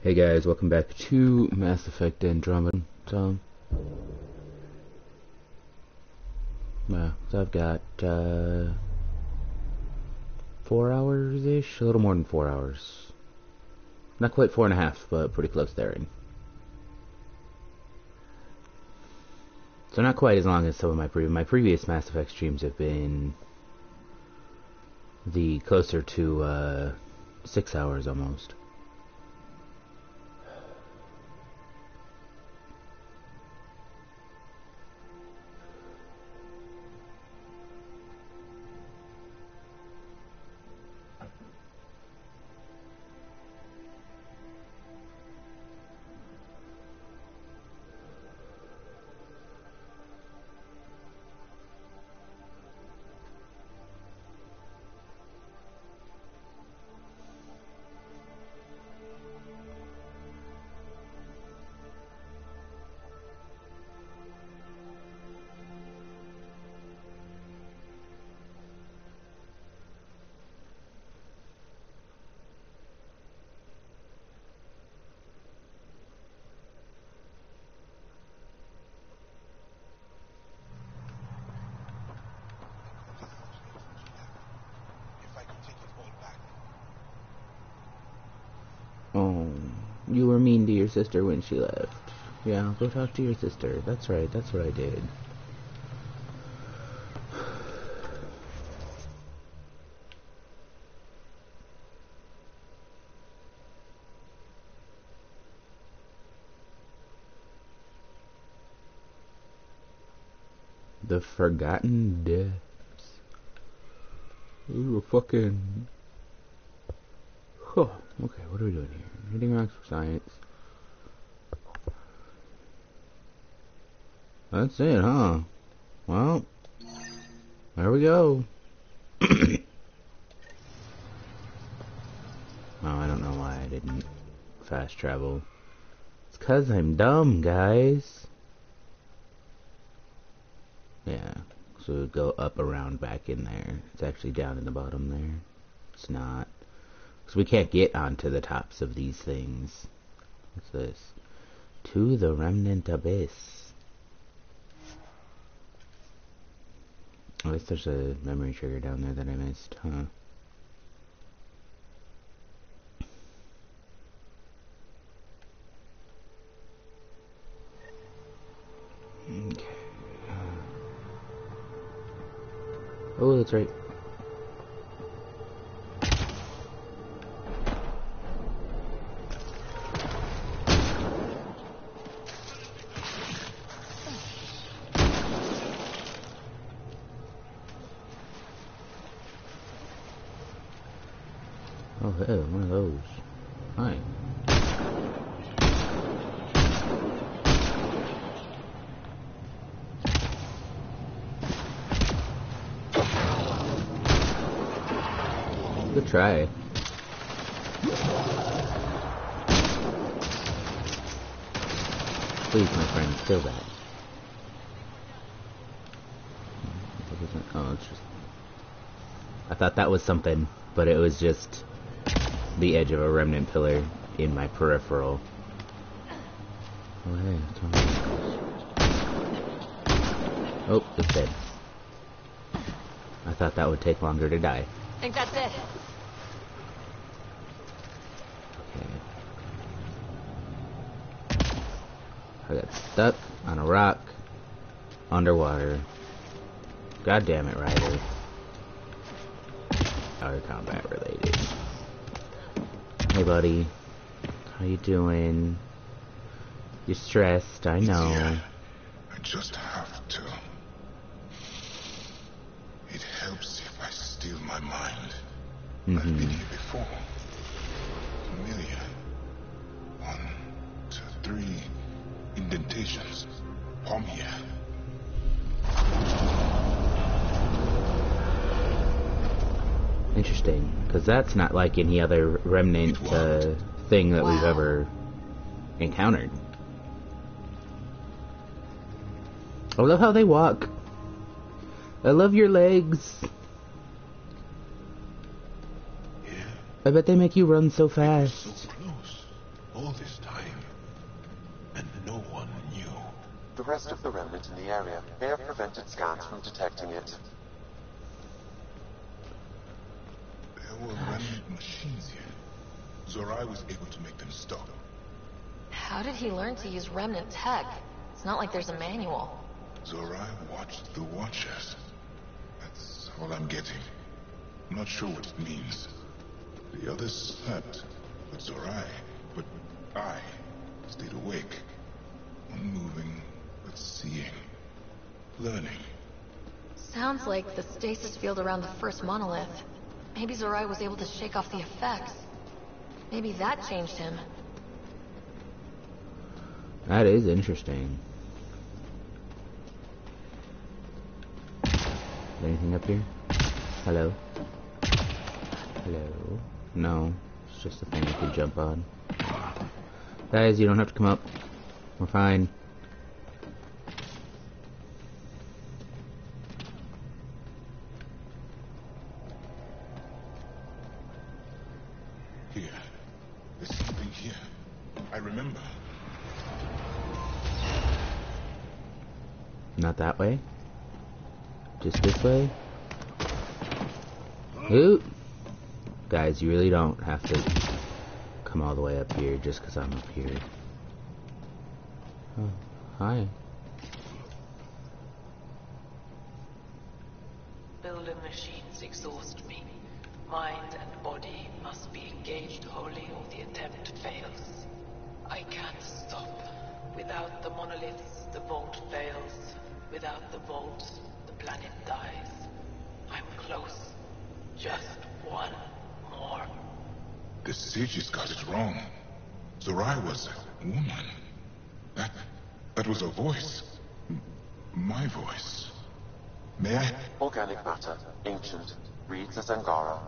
Hey guys, welcome back to Mass Effect Andromeda. So I've got 4 hours-ish, a little more than 4 hours. Not quite 4.5, but pretty close there. So not quite as long as some of my previous Mass Effect streams have been the closer to 6 hours almost. Oh, you were mean to your sister when she left. Yeah, go talk to your sister. That's right, that's what I did. The Forgotten Depths. Ooh, fucking... Huh. Okay, what are we doing here? Hitting rocks for science. That's it, huh? Well, there we go. Oh, I don't know why I didn't fast travel. It's 'cause I'm dumb, guys. Yeah, so go up, around, back in there. It's actually down in the bottom there. It's not. So we can't get onto the tops of these things. What's this? To the Remnant Abyss. I guess there's a memory trigger down there that I missed, huh? Okay. Oh, that's right. Oh, hey, one of those. Hi. Good try. Please, my friend, kill that. Oh, it's just... I thought that was something, but it was just the edge of a remnant pillar in my peripheral. Oh, hey, it's Oh, it's dead. I thought that would take longer to die. I think that's it. Okay. I got stuck on a rock underwater. God damn it, Ryder. Our combat related. Hey, buddy. How you doing? You're stressed, I know. Yeah, I just have to. It helps if I steal my mind. I've been here before. Familiar. 1, 2, 3 indentations. Palm here. Interesting, because that's not like any other remnant thing that we've ever encountered. I love how they walk. I love your legs. Yeah. I bet they make you run so fast. So close. All this time. And no one knew. The rest of the remnant in the area may have prevented scans from detecting it. There were remnant machines here. Zorai was able to make them stop. How did he learn to use remnant tech? It's not like there's a manual. Zorai watched the Watchers. That's all I'm getting. I'm not sure what it means. The others slept with Zorai, but I stayed awake. Unmoving, but seeing. Learning. Sounds like the stasis field around the first monolith. Maybe Zorai was able to shake off the effects. Maybe that changed him. That is interesting. Anything up here? Hello? Hello? No. It's just a thing you can jump on. Guys, you don't have to come up. We're fine. Here. There's something here. I remember. Not that way? Just this way? Ooh! Guys, you really don't have to come all the way up here just because I'm up here. Oh, hi. Builder machines exhaust me. Mind and body must be engaged wholly or the attempt fails. I can't stop. Without the monoliths, the vault fails. Without the vaults, the planet dies. I'm close. Just one more. The sages got it wrong. Zorai was a woman. That was a voice. My voice. May I? Organic matter, ancient, reads as Angara.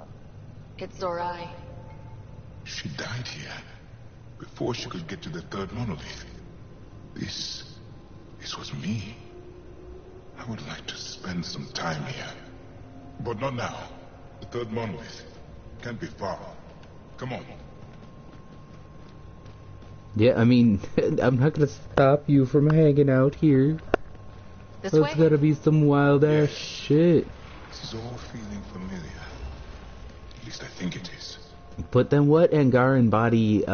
It's Zorai. She died here. Before she could get to the third monolith. This was me. I would like to spend some time here. But not now. The third monolith can't be far. Come on. Yeah, I mean, I'm not gonna stop you from hanging out here. This way? That's gotta be some wild ass shit. This is all feeling familiar. At least I think it is. But then what Angaran body,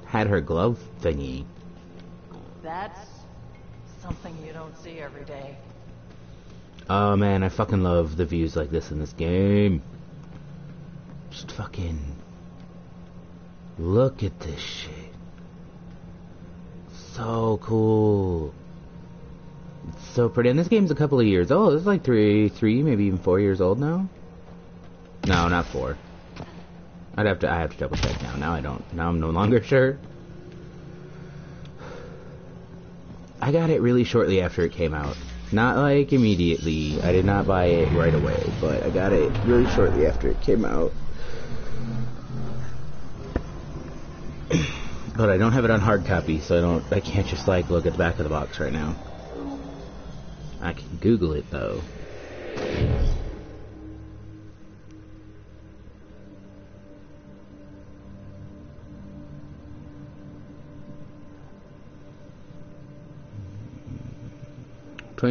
had her glove thingy? That's something you don't see every day. Oh man, I fucking love the views like this in this game. Just fucking look at this shit. So cool. It's so pretty. And this game's a couple of years old. It's like three, maybe even 4 years old now. No, not 4. I have to double check now. Now I'm no longer sure. I got it really shortly after it came out. Not like immediately. I did not buy it right away, but I got it really shortly after it came out. But I don't have it on hard copy, so I can't just like look at the back of the box right now. I can Google it though.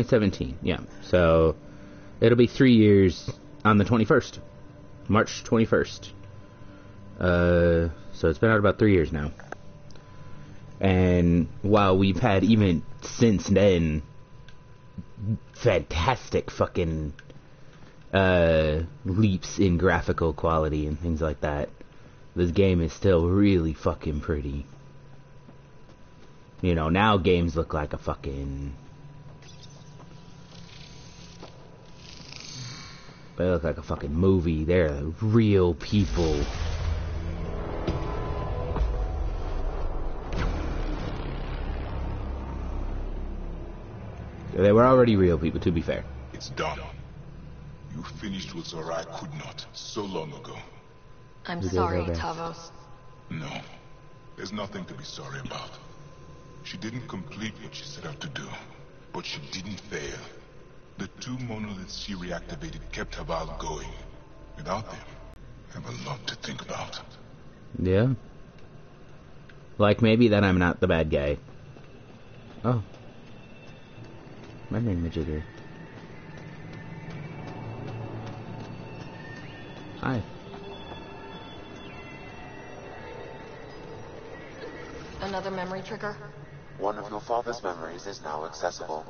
2017, yeah. So it'll be 3 years on the 21st. March 21st. So it's been out about 3 years now. And while we've had, even since then, fantastic fucking leaps in graphical quality and things like that, this game is still really fucking pretty. You know, now games look like a fucking... They look like a fucking movie. They're real people. They were already real people, to be fair. It's done. You finished what Zorai could not so long ago. I'm sorry, Tavos. No, there's nothing to be sorry about. She didn't complete what she set out to do, but she didn't fail. The 2 monoliths she reactivated kept Haval going. Without them, I have a lot to think about. Yeah. Like maybe that I'm not the bad guy. Oh. My name is Jigger. Hi. Another memory trigger? One of your father's memories is now accessible.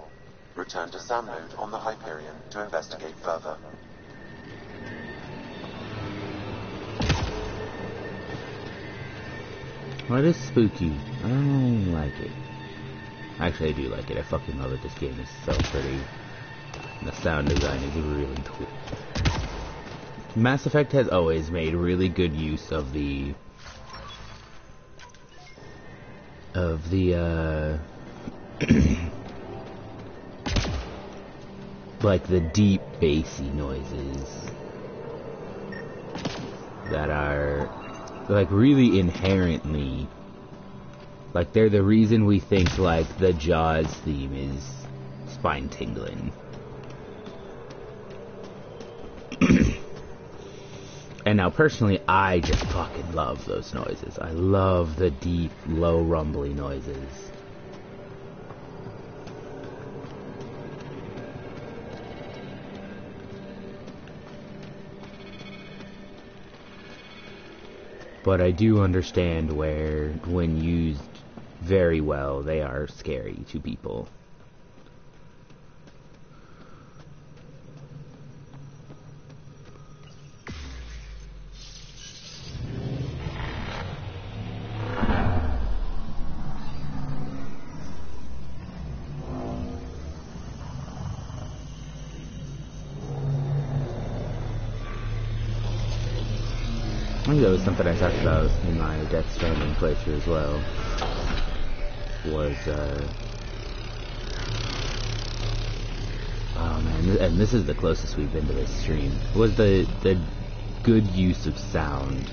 Return to Sam Node on the Hyperion to investigate further. Well, it is spooky. I don't like it. Actually, I do like it. I fucking love it. This game is so pretty. The sound design is really cool. Mass Effect has always made really good use of the like the deep bassy noises that are like really inherently, like they're the reason we think like the Jaws theme is spine tingling. And now personally, I just fucking love those noises. I love the deep, low, rumbly noises. But I do understand where, when used very well, they are scary to people. I think that was something I talked about in my Death Stranding playthrough as well. Was, oh man, and this is the closest we've been to this stream. Was the good use of sound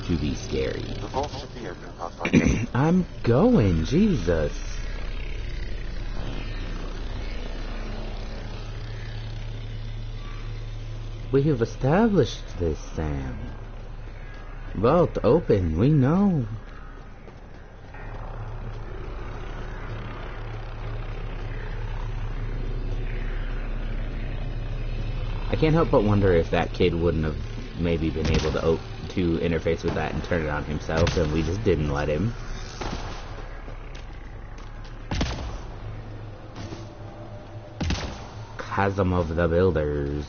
to be scary. The vault should be open, Pathfinder. I'm going, Jesus. We have established this, Sam. Vault open, we know. I can't help but wonder if that kid wouldn't have maybe been able to interface with that and turn it on himself, and we just didn't let him. Chasm of the Builders.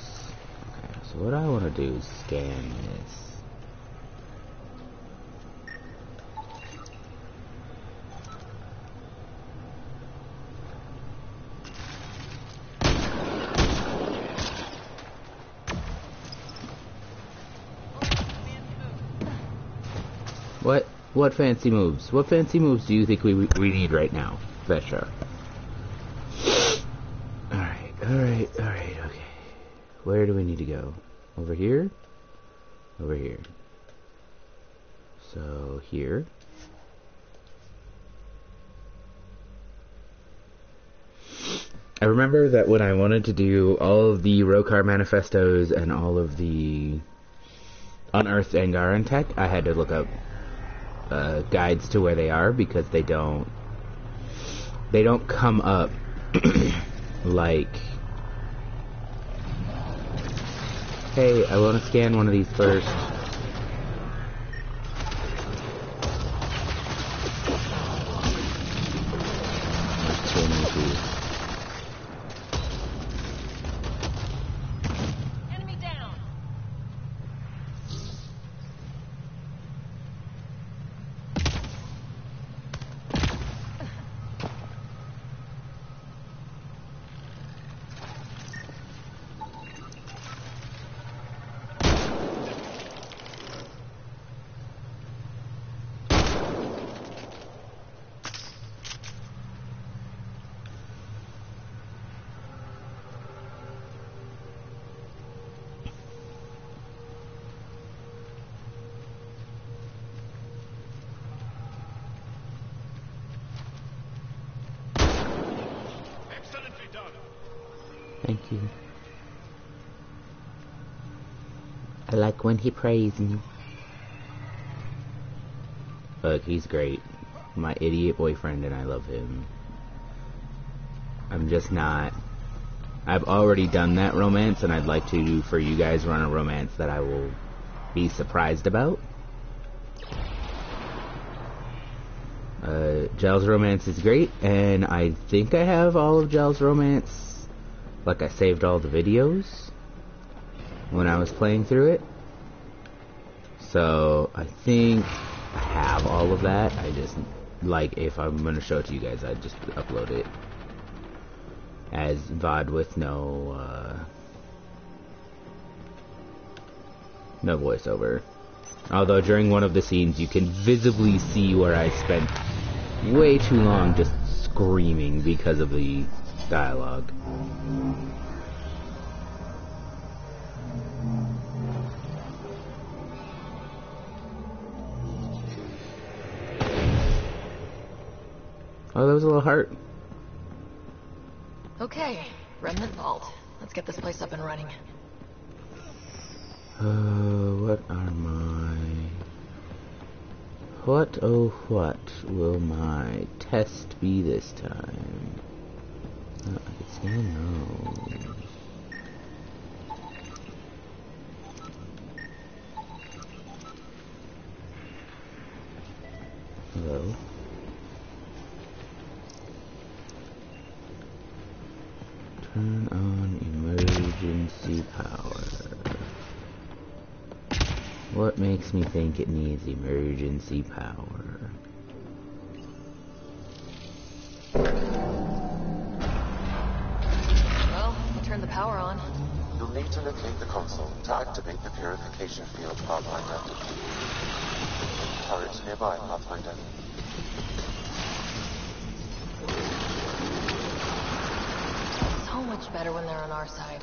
Okay, so what I want to do is scan this. What fancy moves? What fancy moves do you think we need right now, Vetra? Alright, okay. Where do we need to go? Over here? Over here. So, here. I remember that when I wanted to do all of the Rokar manifestos and all of the Unearthed Angaran tech, I had to look up guides to where they are, because they don't come up like, hey, I want to scan one of these first. Enemy down. Thank you. I like when he praised me. Look, he's great. My idiot boyfriend, and I love him. I'm just not... I've already done that romance, and I'd like to, for you guys, run a romance that I will be surprised about. Giles' romance is great, and I think I have all of Giles' romance. Like, I saved all the videos when I was playing through it. So, I think I have all of that. I just, like, if I'm going to show it to you guys, I'd just upload it as VOD with no voiceover. Although, during one of the scenes, you can visibly see where I spent way too long just screaming because of the dialogue. Oh, that was a little heart. Okay, Remnant Vault. Let's get this place up and running. What are my... What, oh what, will my test be this time? I can scan those. Hello? Turn on emergency power. What makes me think it needs emergency power? Well, I'll turn the power on. You'll need to locate the console to activate the purification field, Pathfinder. Turret nearby, Pathfinder. So much better when they're on our side.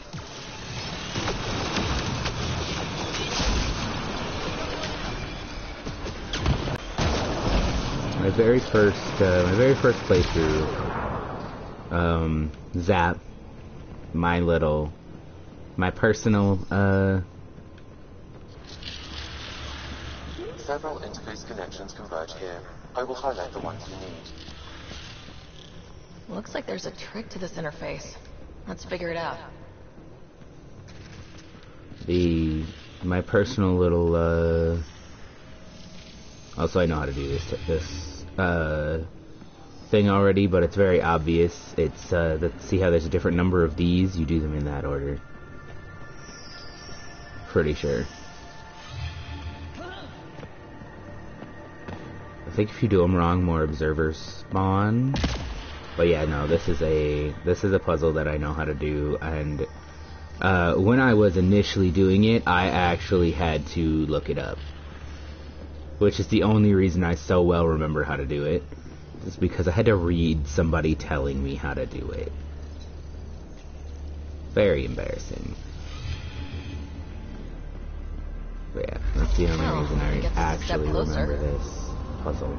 My very first playthrough, Zap, my personal, Several interface connections converge here. I will highlight the ones you need. Looks like there's a trick to this interface. Let's figure it out. my personal little, also I know how to do this thing already, but it's very obvious. It's, see how there's a different number of these? You do them in that order. Pretty sure. I think if you do them wrong, more observers spawn. But yeah, no, this is a puzzle that I know how to do, and when I was initially doing it, I actually had to look it up. Which is the only reason I so well remember how to do it. Is because I had to read somebody telling me how to do it. Very embarrassing. But yeah, that's the only reason I actually remember this puzzle.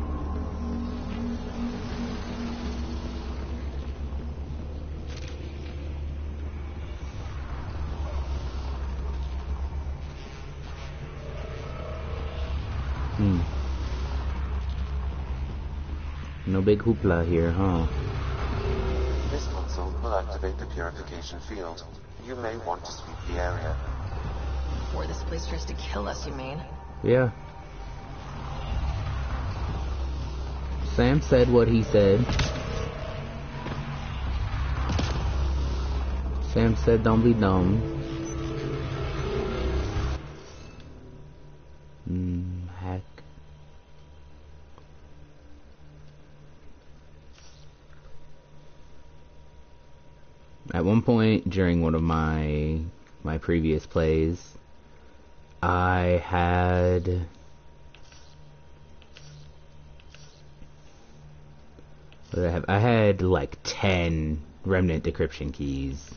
No big hoopla here, huh? This console will activate the purification field, you may want to sweep the area. Or this place tries to kill us, you mean? Yeah. Sam said what he said. Sam said don't be dumb. Heck. At one point during one of my previous plays, I had what did I have? I had like 10 remnant decryption keys.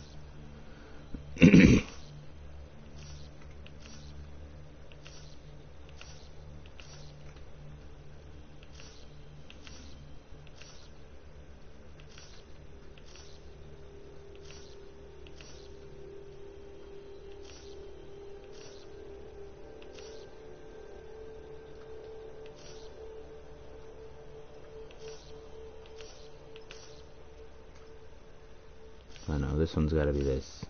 Oh no, this one's gotta be this.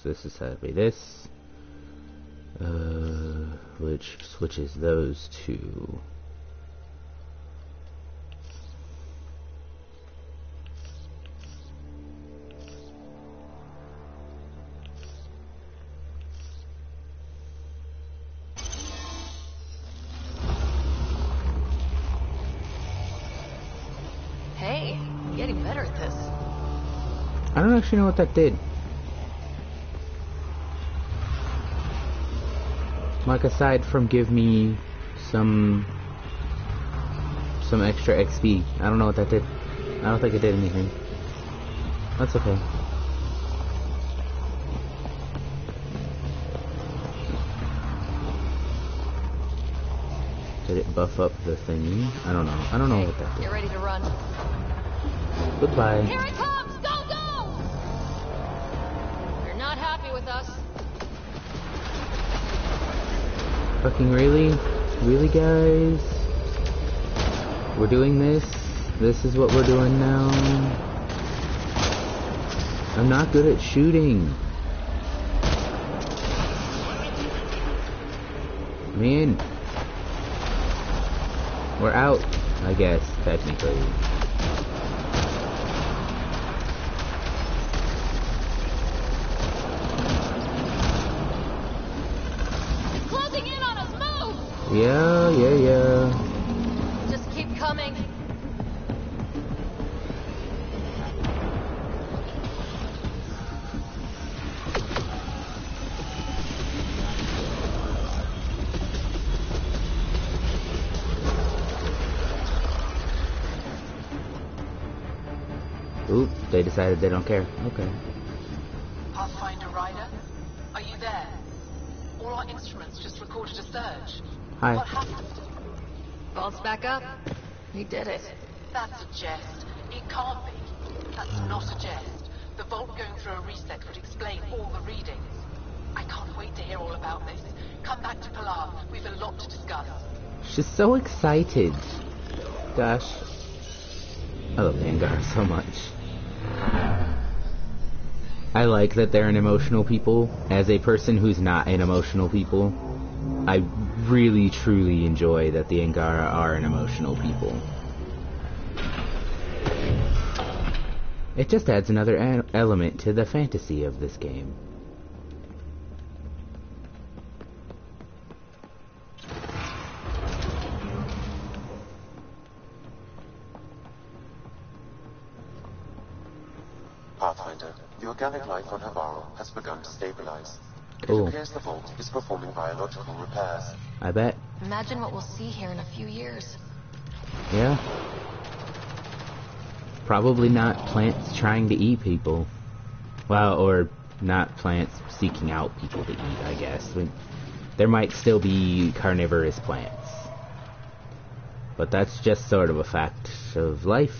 So this has gotta be this. Which switches those two. Hey, I'm getting better at this. I don't actually know what that did. Like, aside from give me some extra XP. I don't know what that did. I don't think it did anything. That's okay. Did it buff up the thingy? I don't know. I don't know what that did. Get ready to run. Goodbye. Here it comes! Go, go! They're not happy with us. Fucking really? Really, guys? We're doing this? This is what we're doing now? I'm not good at shooting. Man. We're out, I guess, technically. Yeah. Just keep coming. Oop, they decided they don't care. Okay. Pathfinder Rider, are you there? All our instruments just recorded a surge. Hi. What happened? Vault's back up. We did it. That's a jest. It can't be. That's not a jest. The vault going through a reset would explain all the readings. I can't wait to hear all about this. Come back to Pilar. We've a lot to discuss. She's so excited. Gosh. I love Vanguard so much. I like that they're an emotional people. As a person who's not an emotional people, I really truly enjoy that the Angara are an emotional people. It just adds another element to the fantasy of this game. Pathfinder, the organic life on Havaro has begun to stabilize. Cool. It appears the vault is performing biological repairs. I bet. Imagine what we'll see here in a few years. Yeah. Probably not plants trying to eat people. Well, or not plants seeking out people to eat, I guess. There might still be carnivorous plants. But that's just sort of a fact of life.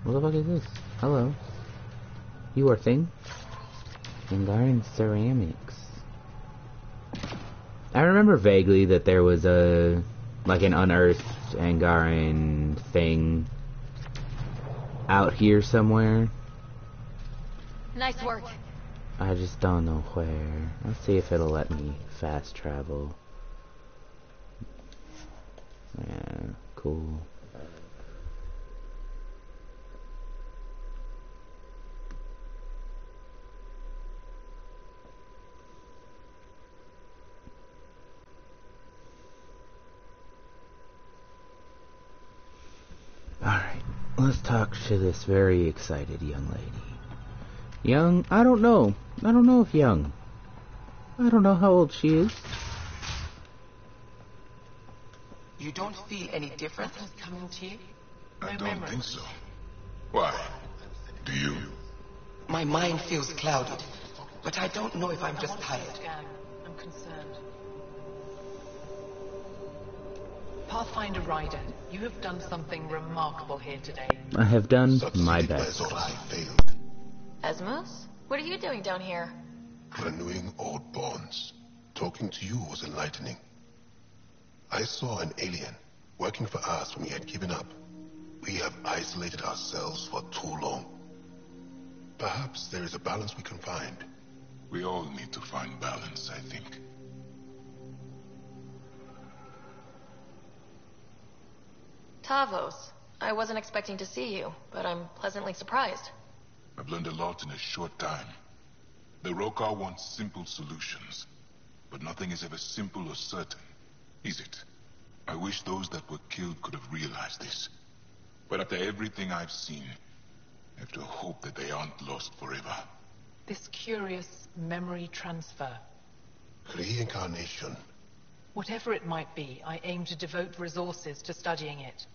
What the fuck is this? Hello. You are thing? Angaran ceramics. I remember vaguely that there was like an unearthed Angaran thing out here somewhere. Nice work. I just don't know where. Let's see if it'll let me fast travel. Yeah, cool. Alright, let's talk to this very excited young lady. Young? I don't know. I don't know if young. I don't know how old she is. You don't feel any different coming to you? I don't think so. Why? Do you? My mind feels clouded, but I don't know if I'm just tired. I'm concerned. Pathfinder Ryder, you have done something remarkable here today. I have done my Succeeded best. by Zorai failed. Esmos? What are you doing down here? Renewing old bonds. Talking to you was enlightening. I saw an alien working for us when we had given up. We have isolated ourselves for too long. Perhaps there is a balance we can find. We all need to find balance, I think. Tavos. I wasn't expecting to see you, but I'm pleasantly surprised. I've learned a lot in a short time. The Rokar want simple solutions, but nothing is ever simple or certain, is it? I wish those that were killed could have realized this. But after everything I've seen, I have to hope that they aren't lost forever. This curious memory transfer. Reincarnation. Whatever it might be, I aim to devote resources to studying it.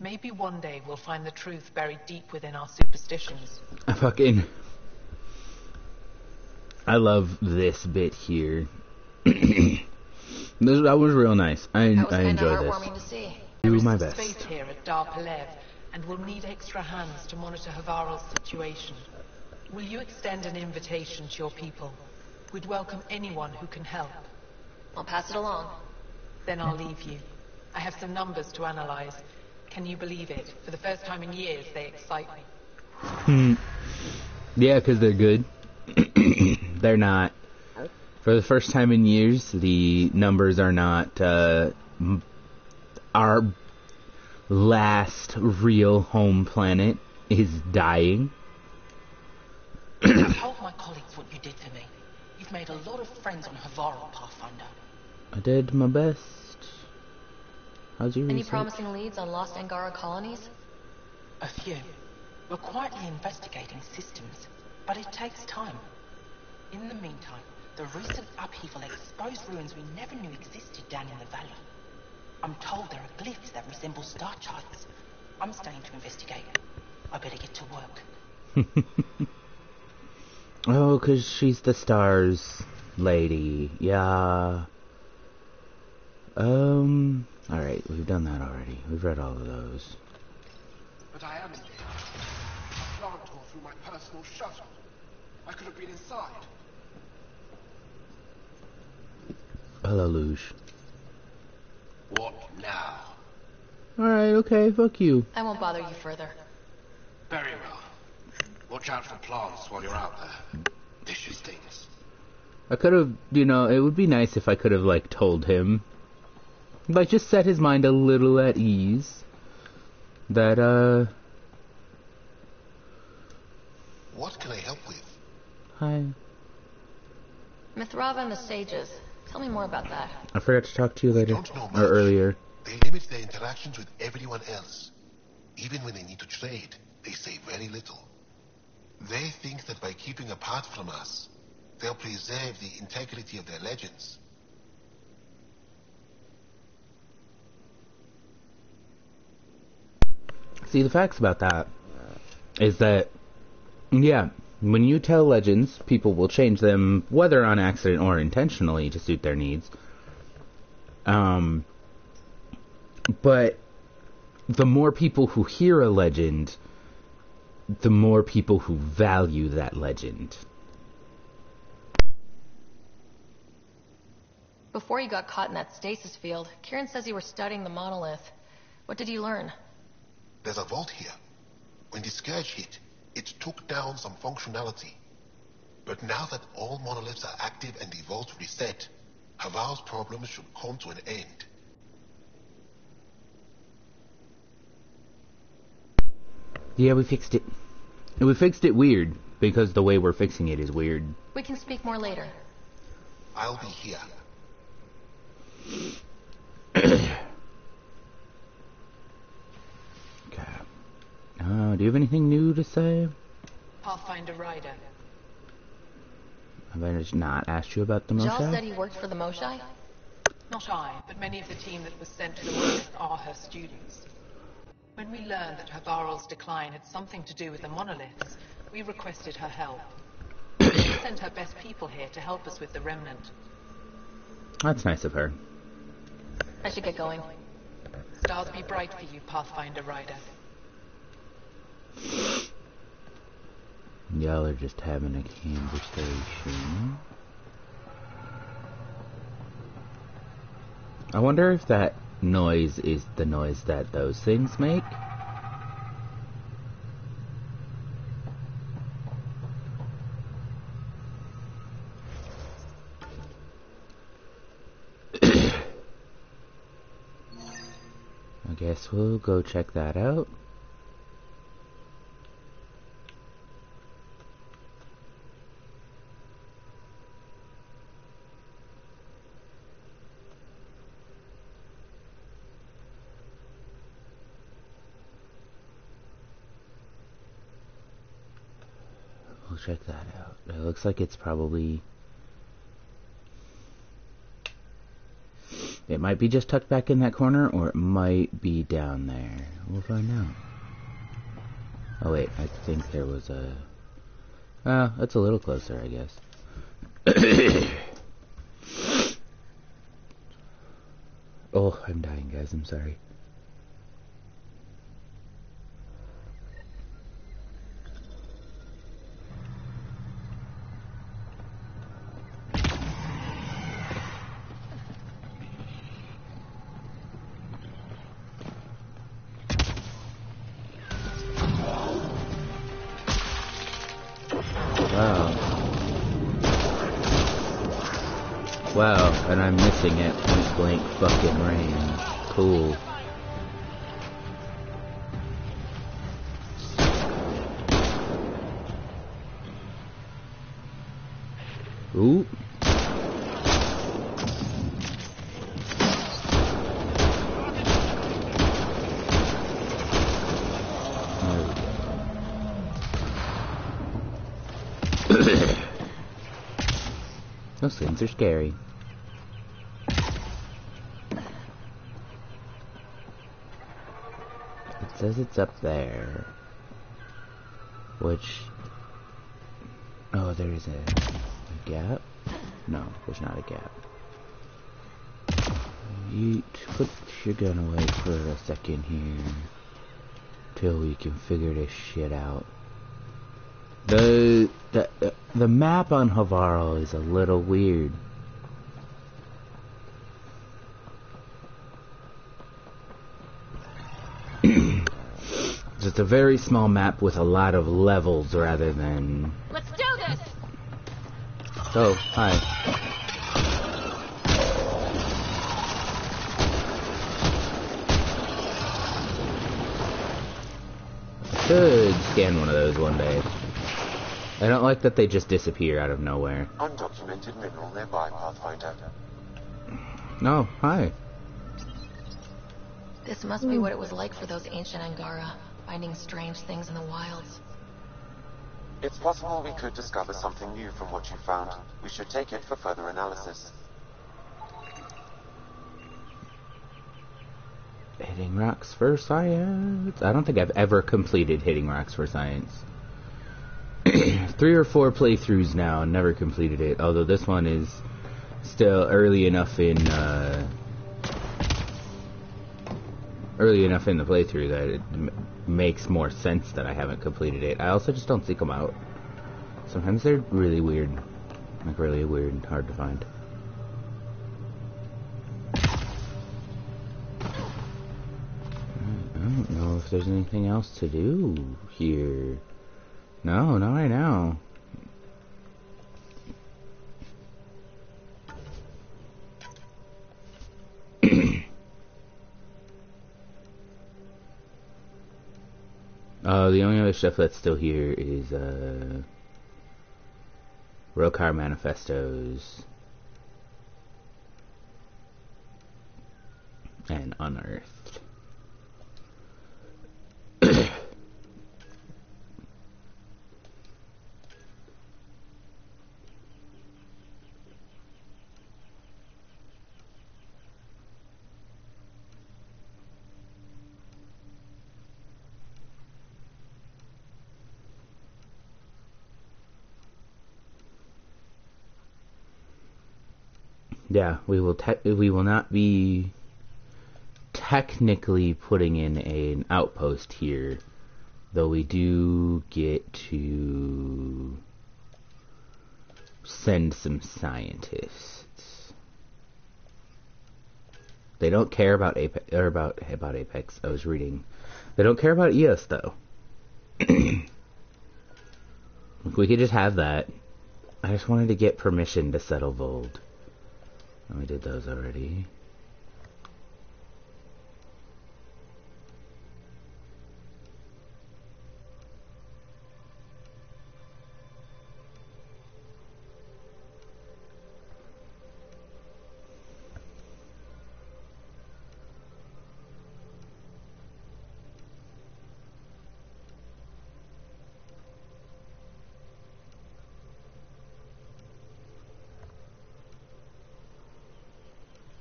Maybe one day we'll find the truth buried deep within our superstitions. I love this bit here. That was real nice. I That was kind of enjoy this. heartwarming to see. Do There my is some best. space here at Dar Palev, and we'll need extra hands to monitor Havarl's situation. Will you extend an invitation to your people? We'd welcome anyone who can help. I'll pass it along. Then I'll leave you. I have some numbers to analyze. Can you believe it? For the first time in years, they excite me. Yeah, because they're good. They're not. For the first time in years, the numbers are not our last real home planet is dying. I told my colleagues what you did for me. You've made a lot of friends on Havarl, Pathfinder. I did my best. How's your Any research? promising leads on lost Angara colonies? A few. We're quietly investigating systems, but it takes time. In the meantime, the recent upheaval exposed ruins we never knew existed down in the valley. I'm told there are glyphs that resemble star charts. I'm staying to investigate. I better get to work. Oh, 'cause she's the stars lady. Yeah. Alright, we've done that already. We've read all of those. But I am in here. A plant tore through my personal shuttle. I could have been inside. Hello, Luge. What now? Alright, okay, fuck you. I won't bother you further. Very well. Watch out for plants while you're out there. Vicious things. I could have, it would be nice if I could have, told him. Just set his mind a little at ease. That, What can I help with? Hi. Mithrava and the Sages. Tell me more about that. I forgot to talk to you later. Don't know much. Or earlier. They limit their interactions with everyone else. Even when they need to trade, they say very little. They think that by keeping apart from us, they'll preserve the integrity of their legends. See, the facts about that is that, yeah, when you tell legends, people will change them, whether on accident or intentionally, to suit their needs. But the more people who hear a legend, the more people who value that legend. Before you got caught in that stasis field, Kieran says you were studying the monolith. What did you learn? There's a vault here. When the scourge hit, it took down some functionality. But now that all monoliths are active and the vault reset, Haval's problems should come to an end. Yeah, we fixed it. We fixed it weird, because the way we're fixing it is weird. We can speak more later. I'll be here. Okay. Do you have anything new to say? Pathfinder Rider. Have I just not asked you about the Jal Mosai? said he worked for the Moshai? Not I, but many of the team that was sent to the world are her students. When we learned that Havarl's decline had something to do with the monoliths, we requested her help. She sent her best people here to help us with the remnant. That's nice of her. I should get going. Stars be bright for you, Pathfinder Rider. Y'all are just having a conversation. I wonder if that noise is the noise that those things make. I guess we'll go check that out. We'll check that out. It looks like it's probably... It might be just tucked back in that corner, or it might be down there. We'll find out. Oh wait, I think there was a... that's a little closer, I guess. Oh, I'm dying, guys. I'm sorry. Wow, and I'm missing at point blank fucking range. Cool. Ooh. Those things are scary. It says it's up there. Which... Oh, there is a gap? No, there's not a gap. You put your gun away for a second here. Till we can figure this shit out. The map on Havarl is a little weird. It's a very small map with a lot of levels rather than... Let's do this! Oh, hi. I should scan one of those one day. I don't like that they just disappear out of nowhere. Undocumented mineral nearby, Pathfinder. No, hi. This must be what it was like for those ancient Angara, finding strange things in the wilds. It's possible we could discover something new from what you found. We should take it for further analysis. Hitting rocks for science. I don't think I've ever completed hitting rocks for science. 3 or 4 playthroughs now, and never completed it. Although this one is still early enough in the playthrough that it makes more sense that I haven't completed it. I also just don't seek them out. Sometimes they're really weird, like really weird and hard to find. I don't know if there's anything else to do here. No, not right now. The only other stuff that's still here is, Rokar manifestos and Unearthed. Yeah, we will not be technically putting in an outpost here, though we do get to send some scientists. They don't care about Apex, or about Apex. I was reading. They don't care about EOS though. We could just have that. I just wanted to get permission to settle Vold. And we did those already.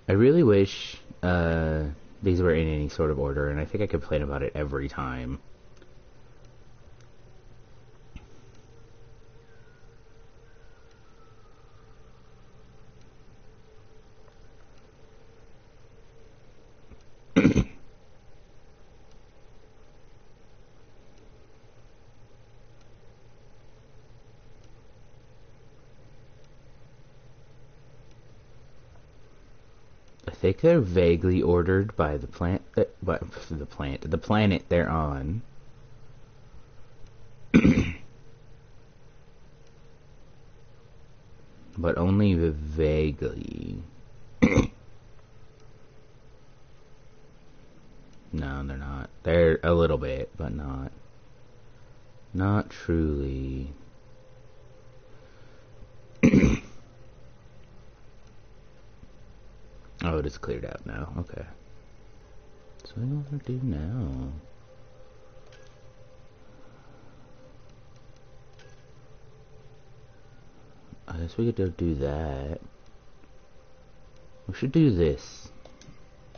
I really wish these were in any sort of order, and I think I complain about it every time. I think they're vaguely ordered by the the planet they're on. But only vaguely. No, they're not. They're a little bit, but not. Not truly. Oh, it is cleared out now. Okay. So what do I want to do now? I guess we could do that. We should do this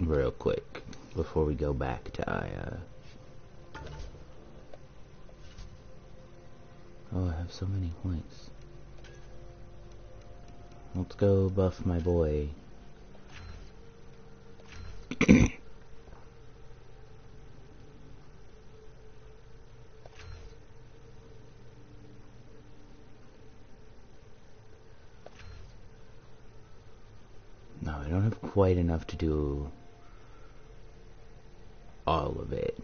real quick before we go back to Aya. Oh, I have so many points. Let's go buff my boy. No, I don't have quite enough to do all of it.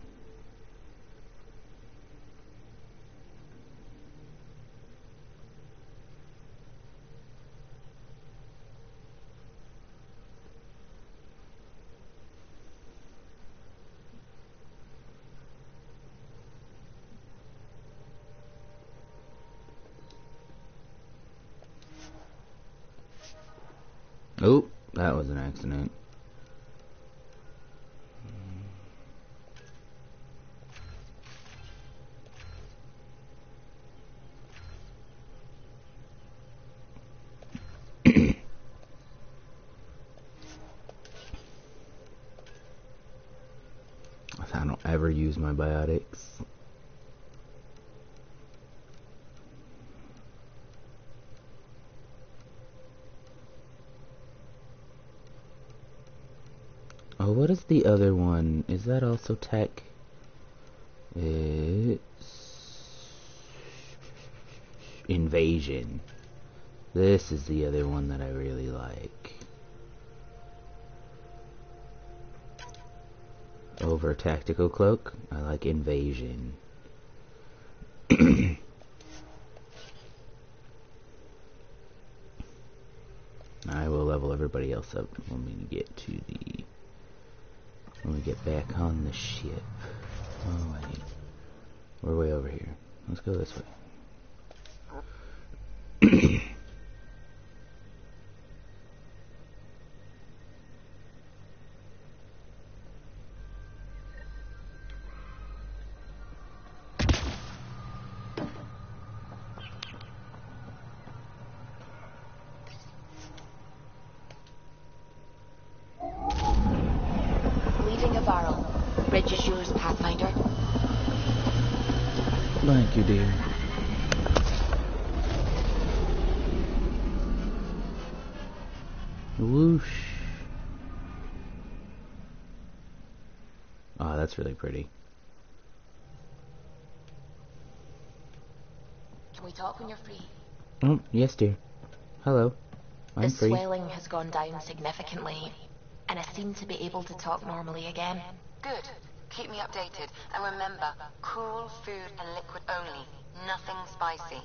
Oh, that was an accident. I don't ever use my biotics. Oh, what is the other one? Is that also tech? It's invasion. This is the other one that I really like. over tactical cloak. I like invasion. I will level everybody else up when we get back on the ship. Oh wait, we're way over here. Let's go this way. Leaving a barrel. Bridge is yours, Pathfinder. Thank you, dear. Whoosh. Oh, that's really pretty. Can we talk when you're free? Oh, yes, dear. Hello. I'm The free. swelling has gone down significantly, and I seem to be able to talk normally again. Good. Keep me updated. And remember, cool food and liquid only. Nothing spicy.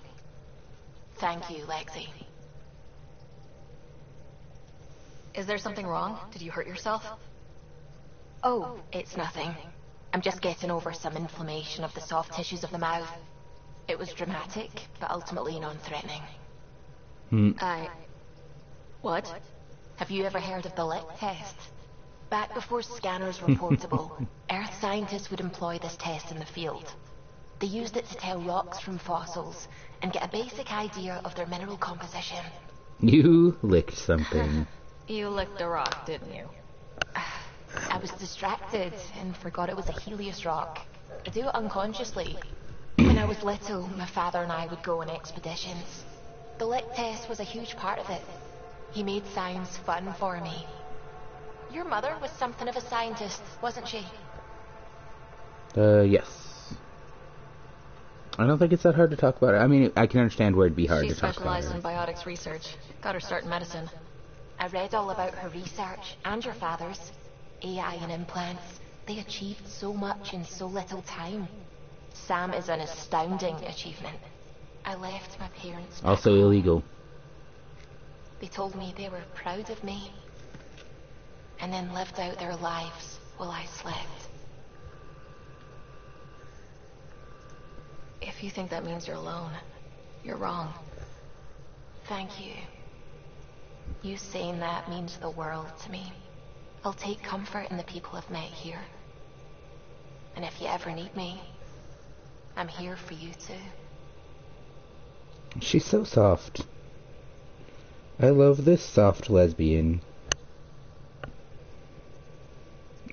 Thank you, Lexi. Is there something wrong? Did you hurt yourself? Oh, it's nothing. I'm just getting over some inflammation of the soft tissues of the mouth. It was dramatic, but ultimately non-threatening. What? Have you ever heard of the lick test? Back before scanners were portable, Earth scientists would employ this test in the field. They used it to tell rocks from fossils and get a basic idea of their mineral composition. You licked something. You licked a rock, didn't you? I was distracted and forgot it was a Helios rock. I do it unconsciously. When I was little, my father and I would go on expeditions. The lick test was a huge part of it. He made science fun for me. Your mother was something of a scientist, wasn't she? Yes. I don't think it's that hard to talk about it. I mean, I can understand where it'd be hard She to talk about specialized it. in biotics research. Got her start in medicine. I read all about her research and your father's. AI and implants. They achieved so much in so little time. Sam is an astounding achievement. I left my parents back Also home. illegal. They told me they were proud of me. And then lived out their lives while I slept. If you think that means you're alone, you're wrong. Thank you. You saying that means the world to me. I'll take comfort in the people I've met here. And if you ever need me, I'm here for you too. She's so soft. I love this soft lesbian.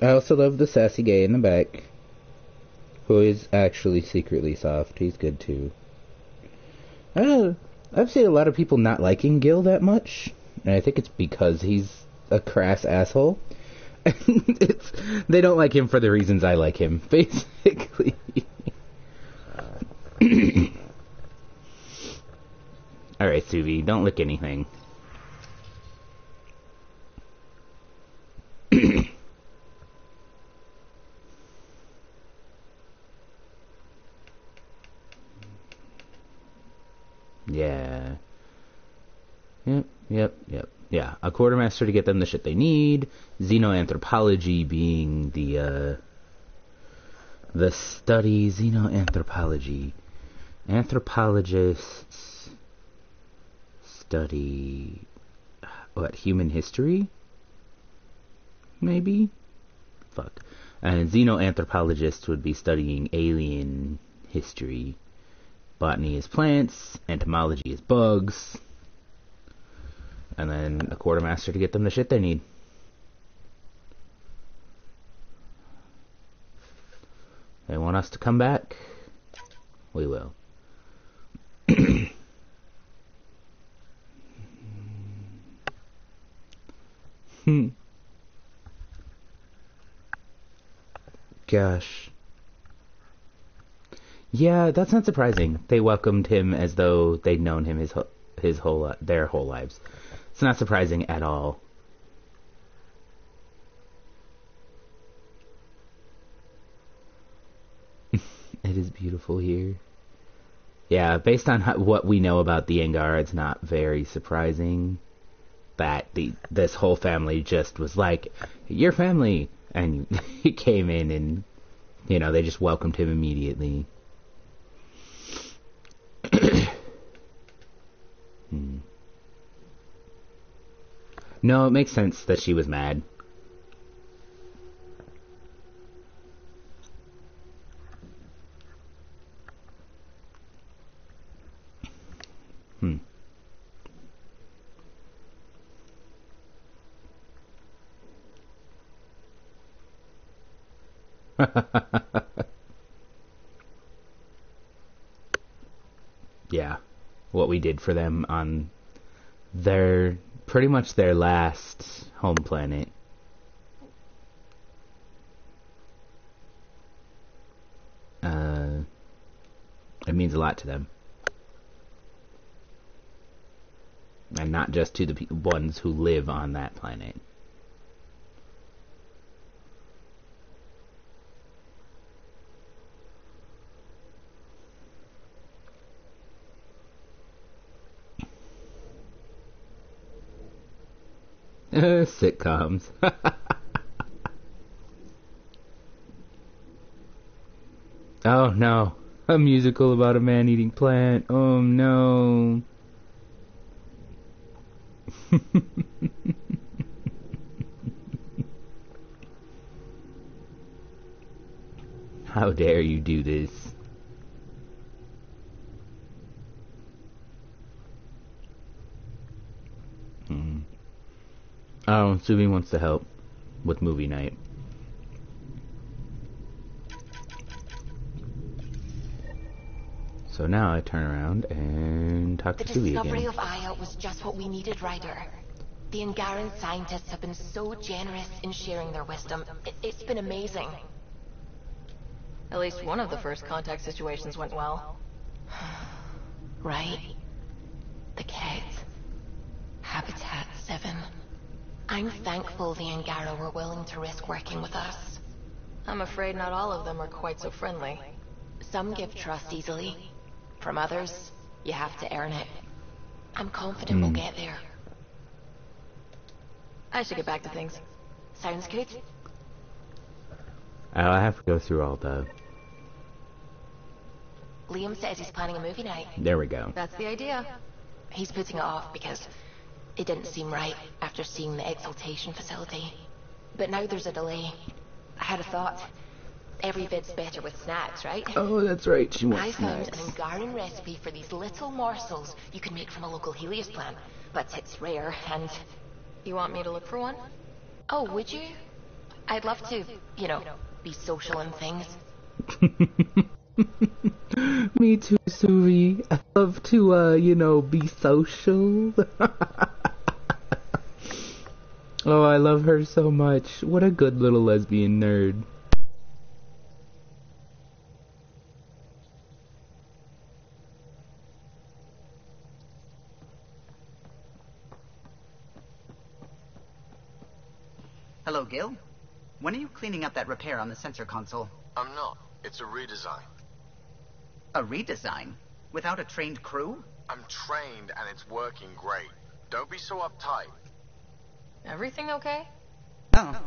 I also love the sassy gay in the back, who is actually secretly soft. He's good too. I don't know. I've seen a lot of people not liking Gil that much, and I think it's because he's a crass asshole. They don't like him for the reasons I like him, basically. Alright, Suvi, don't lick anything. Yeah. Yep. Yeah, a quartermaster to get them the shit they need. Xenoanthropology being the study. Xenoanthropology. Anthropologists study what, human history? Maybe? Fuck. And xenoanthropologists would be studying alien history. Botany is plants, entomology is bugs. And then a quartermaster to get them the shit they need. They want us to come back? We will. Gosh. Yeah, that's not surprising. They welcomed him as though they'd known him their whole lives. It's not surprising at all. It is beautiful here. Yeah, based on what we know about the Angara, it's not very surprising that this whole family just was like, your family, and he came in and, you know, they just welcomed him immediately. No, it makes sense that she was mad. Yeah, what we did for them on pretty much their last home planet. It means a lot to them. And not just to the ones who live on that planet. Sitcoms. Oh no, a musical about a man eating plant. Oh no. How dare you do this? Oh, Subi wants to help with movie night. So now I turn around and talk to Subi again. The discovery of Aya was just what we needed, Ryder. The Angaran scientists have been so generous in sharing their wisdom. It's been amazing. At least one of the first contact situations went well. Right? The Ket. Habitat 7. I'm thankful the Angara were willing to risk working with us. I'm afraid not all of them are quite so friendly. Some give trust easily. From others, you have to earn it. I'm confident we'll get there. I should get back to things. Sounds good. I have to go through all the... Liam says he's planning a movie night. There we go. That's the idea. He's putting it off because it didn't seem right after seeing the exaltation facility. But now there's a delay. I had a thought. Every bit's better with snacks, right? Oh, that's right. She wants I found snacks. an Angaran recipe for these little morsels you can make from a local Helios plant. But it's rare and... You want me to look for one? Oh, would you? I'd love to, you know, be social and things. Me too, Suri. I love to, you know, be social. Oh, I love her so much. What a good little lesbian nerd. Hello, Gil. When are you cleaning up that repair on the sensor console? I'm not. It's a redesign. A redesign? Without a trained crew? I'm trained and it's working great. Don't be so uptight. Everything okay? Oh.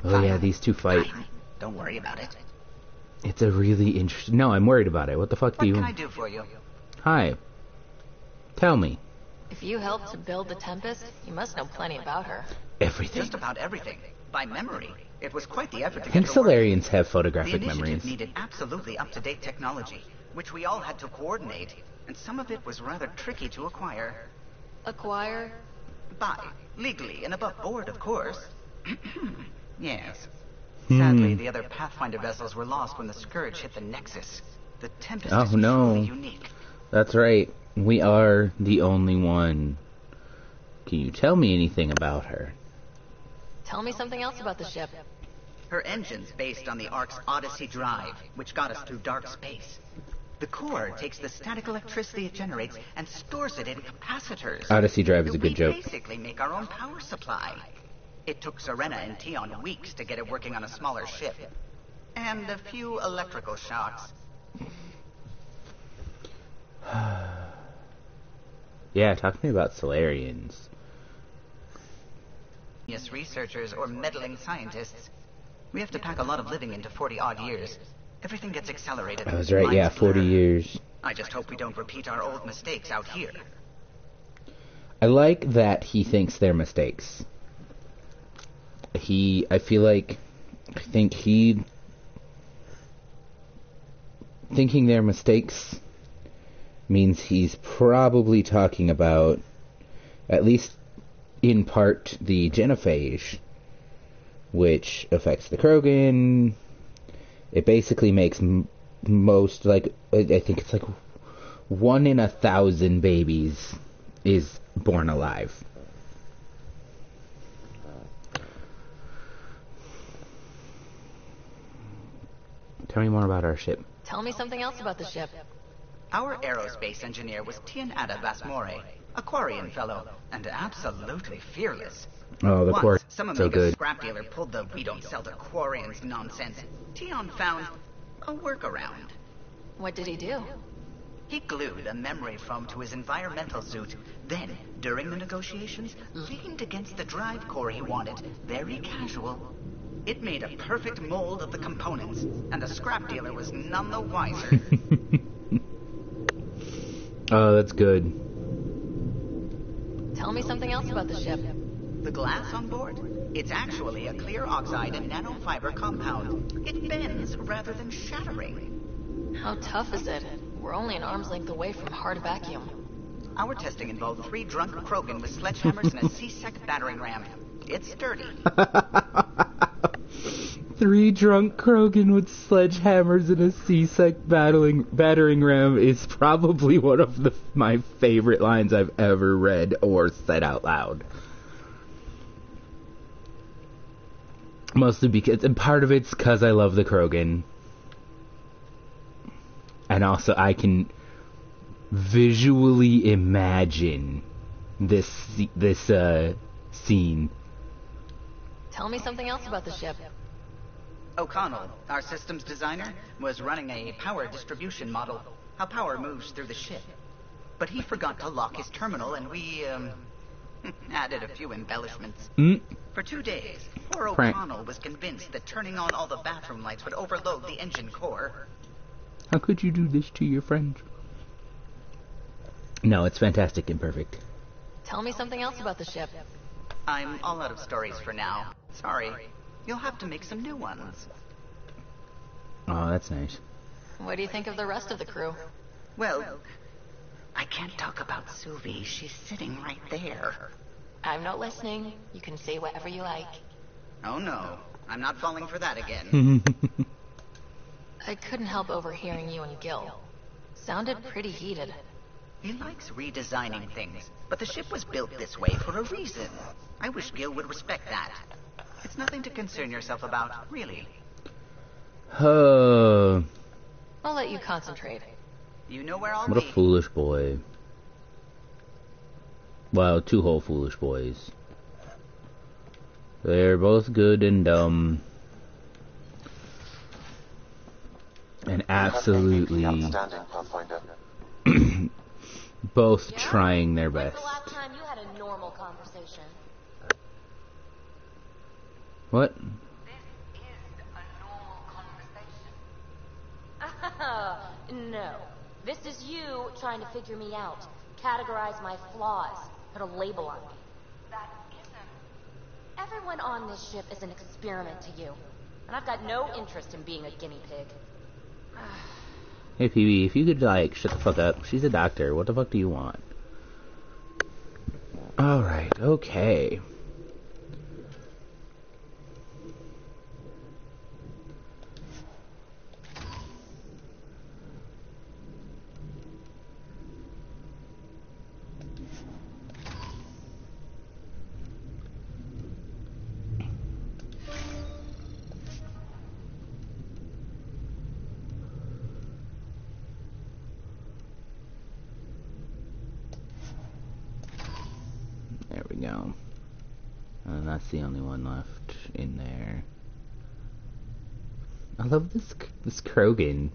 Oh yeah, these two fight. Fine. Don't worry about it. It's a really interesting... No, I'm worried about it. What the fuck do you... What can I do for you? Hi. Tell me. If you helped to build the Tempest, you must know plenty about her. Everything. Just about everything. By memory. It was quite the effort to I think get her Solarians working. have photographic The initiative memories. needed absolutely up-to-date technology, which we all had to coordinate, and some of it was rather tricky to acquire. Acquire? Buy. Legally and above board, of course. Yes. Sadly, the other Pathfinder vessels were lost when the Scourge hit the Nexus. The Tempest is truly unique. That's right. We are the only one. Can you tell me anything about her? Tell me something else about the ship. Her engine's based on the Ark's Odyssey drive, which got us through dark space. The core takes the static electricity it generates and stores it in capacitors. Odyssey drive is a good joke. We basically make our own power supply. It took Serena and Tion weeks to get it working on a smaller ship. And a few electrical shocks. Yeah, talk to me about Solarians. Researchers or meddling scientists. We have to pack a lot of living into 40-odd years. Everything gets accelerated. I was right, yeah, 40 years. I just hope we don't repeat our old mistakes out here. I like that he thinks they're mistakes. I think thinking they're mistakes means he's probably talking about, at least in part, the genophage, which affects the Krogan. It basically makes most, like, I think it's like 1 in 1,000 babies is born alive. Tell me more about our ship. Tell me something else about the ship. Our aerospace engineer was Tianada Vasmore, a Quarian fellow, and absolutely fearless. Oh, the Quarians some so good. Scrap dealer pulled the "we don't sell to Quarians" nonsense. Tion found a workaround. What did he do? He glued a memory foam to his environmental suit. Then, during the negotiations, leaned against the drive core he wanted, very casual. It made a perfect mold of the components, and the scrap dealer was none the wiser. Oh, that's good. Tell me something else about the ship. The glass on board? It's actually a clear oxide and nanofiber compound. It bends rather than shattering. How tough is it? We're only an arm's length away from hard vacuum. Our testing involved 3 drunk Krogan with sledgehammers and a C-sec battering ram. It's sturdy. 3 drunk Krogan with sledgehammers and a C-sec battering ram is probably one of my favorite lines I've ever read or said out loud. Mostly because, and part of it's because I love the Krogan. And also I can visually imagine this scene. Tell me something else about the ship. O'Connell, our systems designer, was running a power distribution model, how power moves through the ship. But he forgot to lock his terminal, and we, added a few embellishments. For 2 days, poor O'Connell was convinced that turning on all the bathroom lights would overload the engine core. How could you do this to your friend? No, it's fantastic and perfect. Tell me something else about the ship. I'm all out of stories for now. Sorry. You'll have to make some new ones. Oh, that's nice. What do you think of the rest of the crew? Well, I can't talk about Suvi. She's sitting right there. I'm not listening. You can say whatever you like. Oh no, I'm not falling for that again. I couldn't help overhearing you and Gil. Sounded pretty heated. He likes redesigning things, but the ship was built this way for a reason. I wish Gil would respect that. It's nothing to concern yourself about, really. I'll let you concentrate. You know where I'll be. What a foolish boy. Well, 2 whole foolish boys. They're both good and dumb. And absolutely both trying their best. When's the last time you had a normal conversation? What? This is a normal conversation. No. This is you trying to figure me out. Categorize my flaws. Put a label on me. That isn't. Everyone on this ship is an experiment to you. And I've got no interest in being a guinea pig. Hey, PB, if you could, like, shut the fuck up. She's a doctor. What the fuck do you want? Alright, okay. There we go. And that's the only one left in there. I love this Krogan.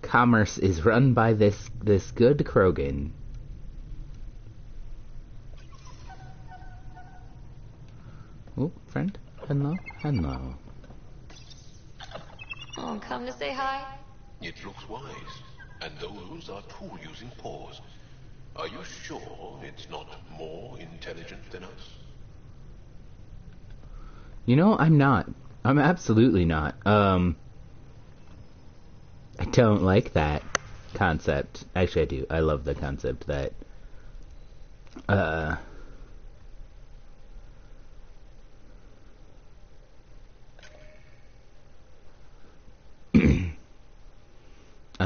Commerce is run by this good Krogan. Oh, friend. Hello. Hello. Oh, come to say hi? It looks wise. And those are tool-using paws. Are you sure it's not more intelligent than us? You know, I'm not. I'm absolutely not. I don't like that concept. Actually, I do. I love the concept that, I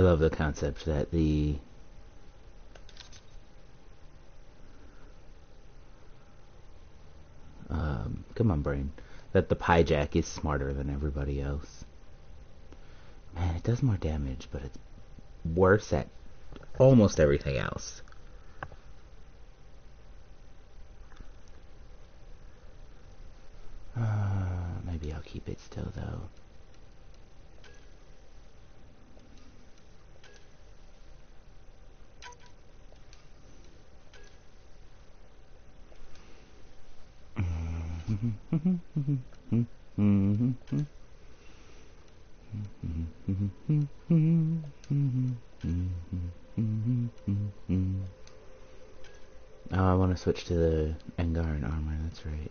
love the concept that come on, brain, that the Pyjack is smarter than everybody else. Man, it does more damage, but it's worse at almost everything else. Maybe I'll keep it still, though. Oh, I want to switch to the Angaran armor, that's right.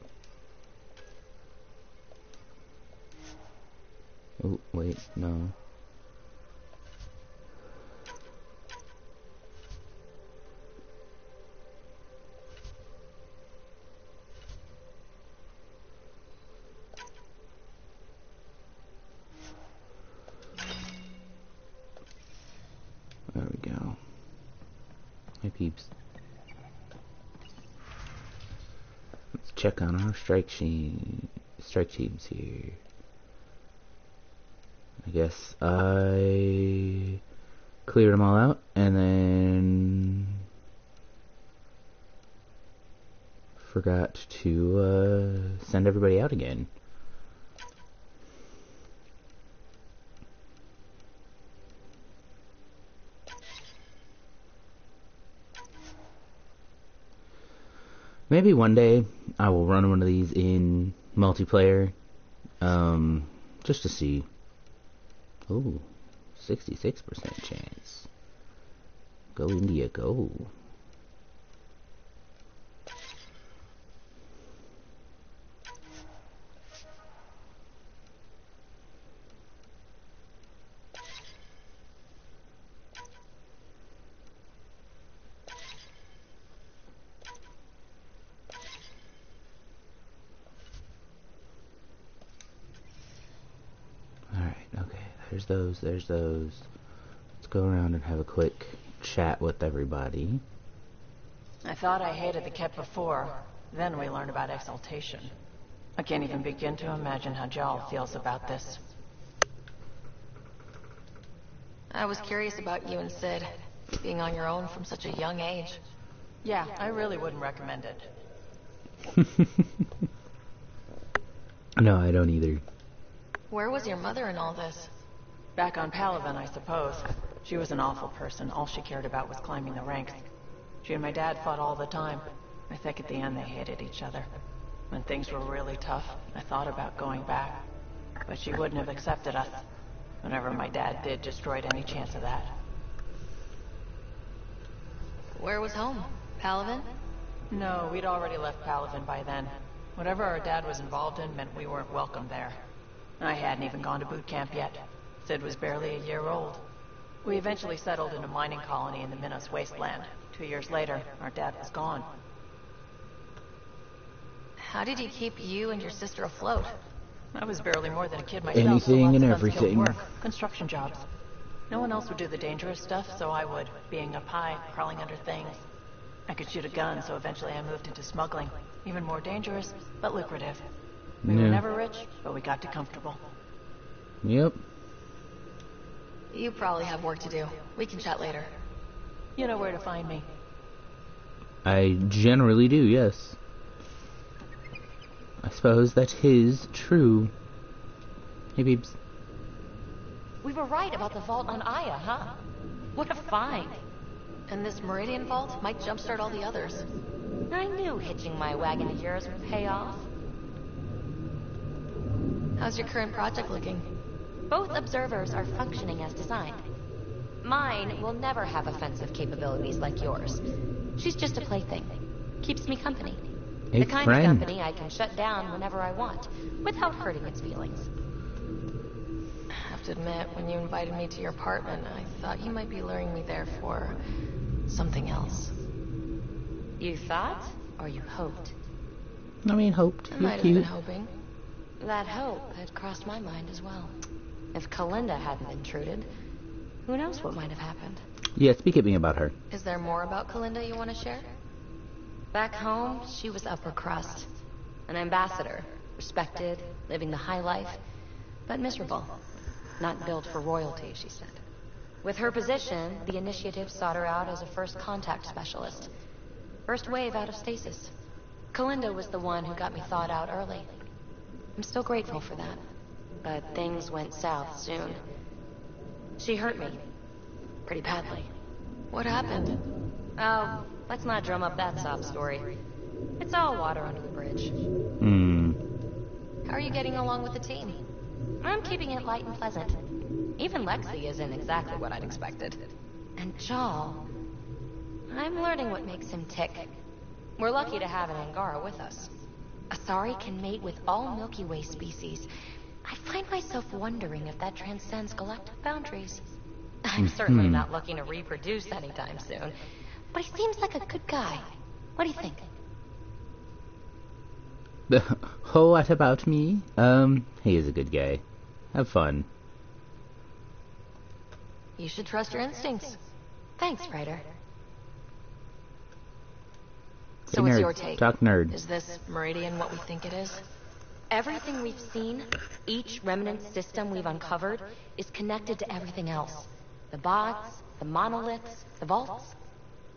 Oh, wait, no. There we go. Hey peeps. Let's check on our strike teams here. I guess I cleared them all out and then forgot to send everybody out again. Maybe one day I will run one of these in multiplayer, just to see. Ooh, 66% chance. Go India, go. There's those. Let's go around and have a quick chat with everybody. I thought I hated the Kep before. Then we learned about exaltation. I can't even begin to imagine how Jal feels about this. I was curious about you and Sid, being on your own from such a young age. Yeah, I really wouldn't recommend it. No, I don't either. Where was your mother in all this? Back on Palaven, I suppose. She was an awful person. All she cared about was climbing the ranks. She and my dad fought all the time. I think at the end they hated each other. When things were really tough, I thought about going back. But she wouldn't have accepted us. Whenever my dad did, destroyed any chance of that. Where was home? Palaven? No, we'd already left Palaven by then. Whatever our dad was involved in meant we weren't welcome there. I hadn't even gone to boot camp yet. Sid was barely a year old. We eventually settled in a mining colony in the Minos wasteland. 2 years later, our dad was gone. How did he keep you and your sister afloat? I was barely more than a kid myself. Anything and so everything. work, construction jobs. No one else would do the dangerous stuff, so I would, being up high, crawling under things. I could shoot a gun, so eventually I moved into smuggling. Even more dangerous, but lucrative. We were never rich, but we got to comfortable. Yep. You probably have work to do. We can chat later. You know where to find me. I generally do, yes. I suppose that is true. Hey, peeps. We were right about the vault on Aya, huh? What a find. And this Meridian vault might jumpstart all the others. I knew hitching my wagon to yours would pay off. How's your current project looking? Both observers are functioning as designed. Mine will never have offensive capabilities like yours. She's just a plaything. Keeps me company. A The kind friend. of company I can shut down whenever I want, without hurting its feelings. I have to admit, when you invited me to your apartment, I thought you might be luring me there for something else. You thought, or you hoped? I mean, hoped. I You're might have been cute. hoping. That hope had crossed my mind as well. If Kalinda hadn't intruded, who knows what might have happened. Yeah, speak at me about her. Is there more about Kalinda you want to share? Back home, she was upper crust. An ambassador, respected, living the high life, but miserable. Not built for royalty, she said. With her position, the initiative sought her out as a first contact specialist. First wave out of stasis. Kalinda was the one who got me thawed out early. I'm still grateful for that. But things went south soon. She hurt me. Pretty badly. What happened? Oh, let's not drum up that sob story. It's all water under the bridge. How are you getting along with the team? I'm keeping it light and pleasant. Even Lexi isn't exactly what I'd expected. And Jal, I'm learning what makes him tick. We're lucky to have an Angara with us. Asari can mate with all Milky Way species. I find myself wondering if that transcends galactic boundaries. I'm certainly not looking to reproduce anytime soon, but he seems like a good guy. What do you think? What about me? He is a good guy. Have fun. You should trust your instincts. Thanks, Ryder. So Hey, what's nerd. your take? Talk nerd. Is this Meridian what we think it is? Everything we've seen, each remnant system we've uncovered, is connected to everything else. The bots, the monoliths, the vaults.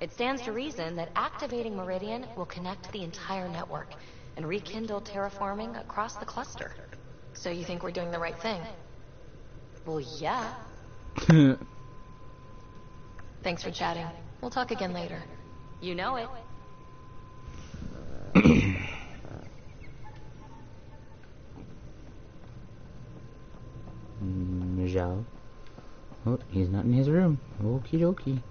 It stands to reason that activating Meridian will connect the entire network and rekindle terraforming across the cluster. So you think we're doing the right thing? Well, yeah. Thanks for chatting. We'll talk again later. You know it. Zhao. Oh, he's not in his room. Okie dokie.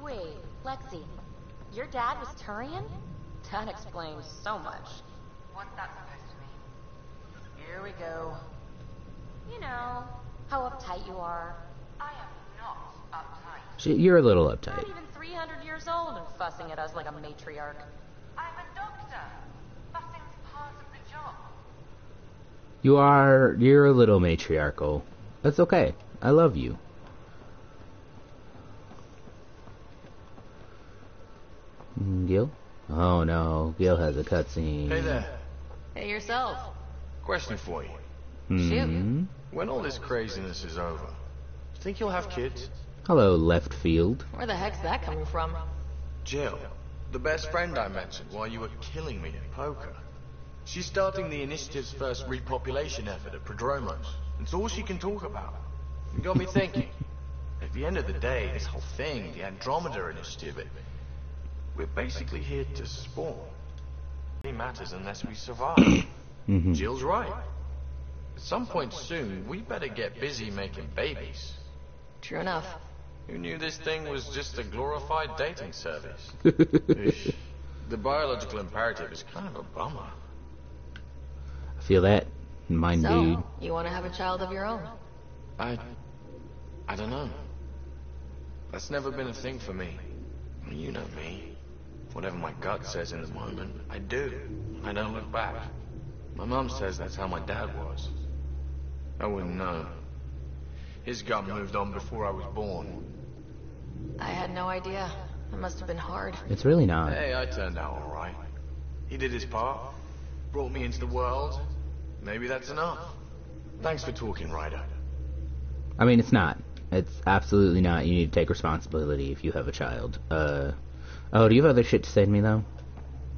Wait, Lexi, your dad was Turian? That explains so much. What's that supposed to mean? Here we go. You know, how uptight you are. I am not uptight. You're a little Not uptight. even 300 years old and fussing at us like a matriarch. I'm a doctor. Fussing's part of the job. You're a little matriarchal. That's okay. I love you. Gil? Oh no, Gil has a cutscene. Hey there. Hey yourself. Question for you. Hmm? When all this craziness is over, you think you'll have kids? Hello, left field. Where the heck's that coming from? Jill, the best friend I mentioned while you were killing me at poker. She's starting the initiative's first repopulation effort at Prodromos. It's all she can talk about. It got me thinking. At the end of the day, this whole thing, the Andromeda initiative, we're basically here to spawn. It really matters unless we survive. Jill's right. At some point soon, we better get busy making babies. True enough. Who knew this thing was just a glorified dating service? Eesh. The biological imperative is kind of a bummer. I feel that. Mine, So, dude. you want to have a child of your own? I don't know. That's never been a thing for me. You know me. Whatever my gut says in the moment, I do. I don't look back. My mum says that's how my dad was. I wouldn't know. His gut moved on before I was born. I had no idea. It must have been hard. It's really not. Hey, I turned out alright. He did his part. Brought me into the world. Maybe that's enough. Thanks for talking, Ryder. I mean, it's not. It's absolutely not. You need to take responsibility if you have a child. Oh, do you have other shit to say to me, though?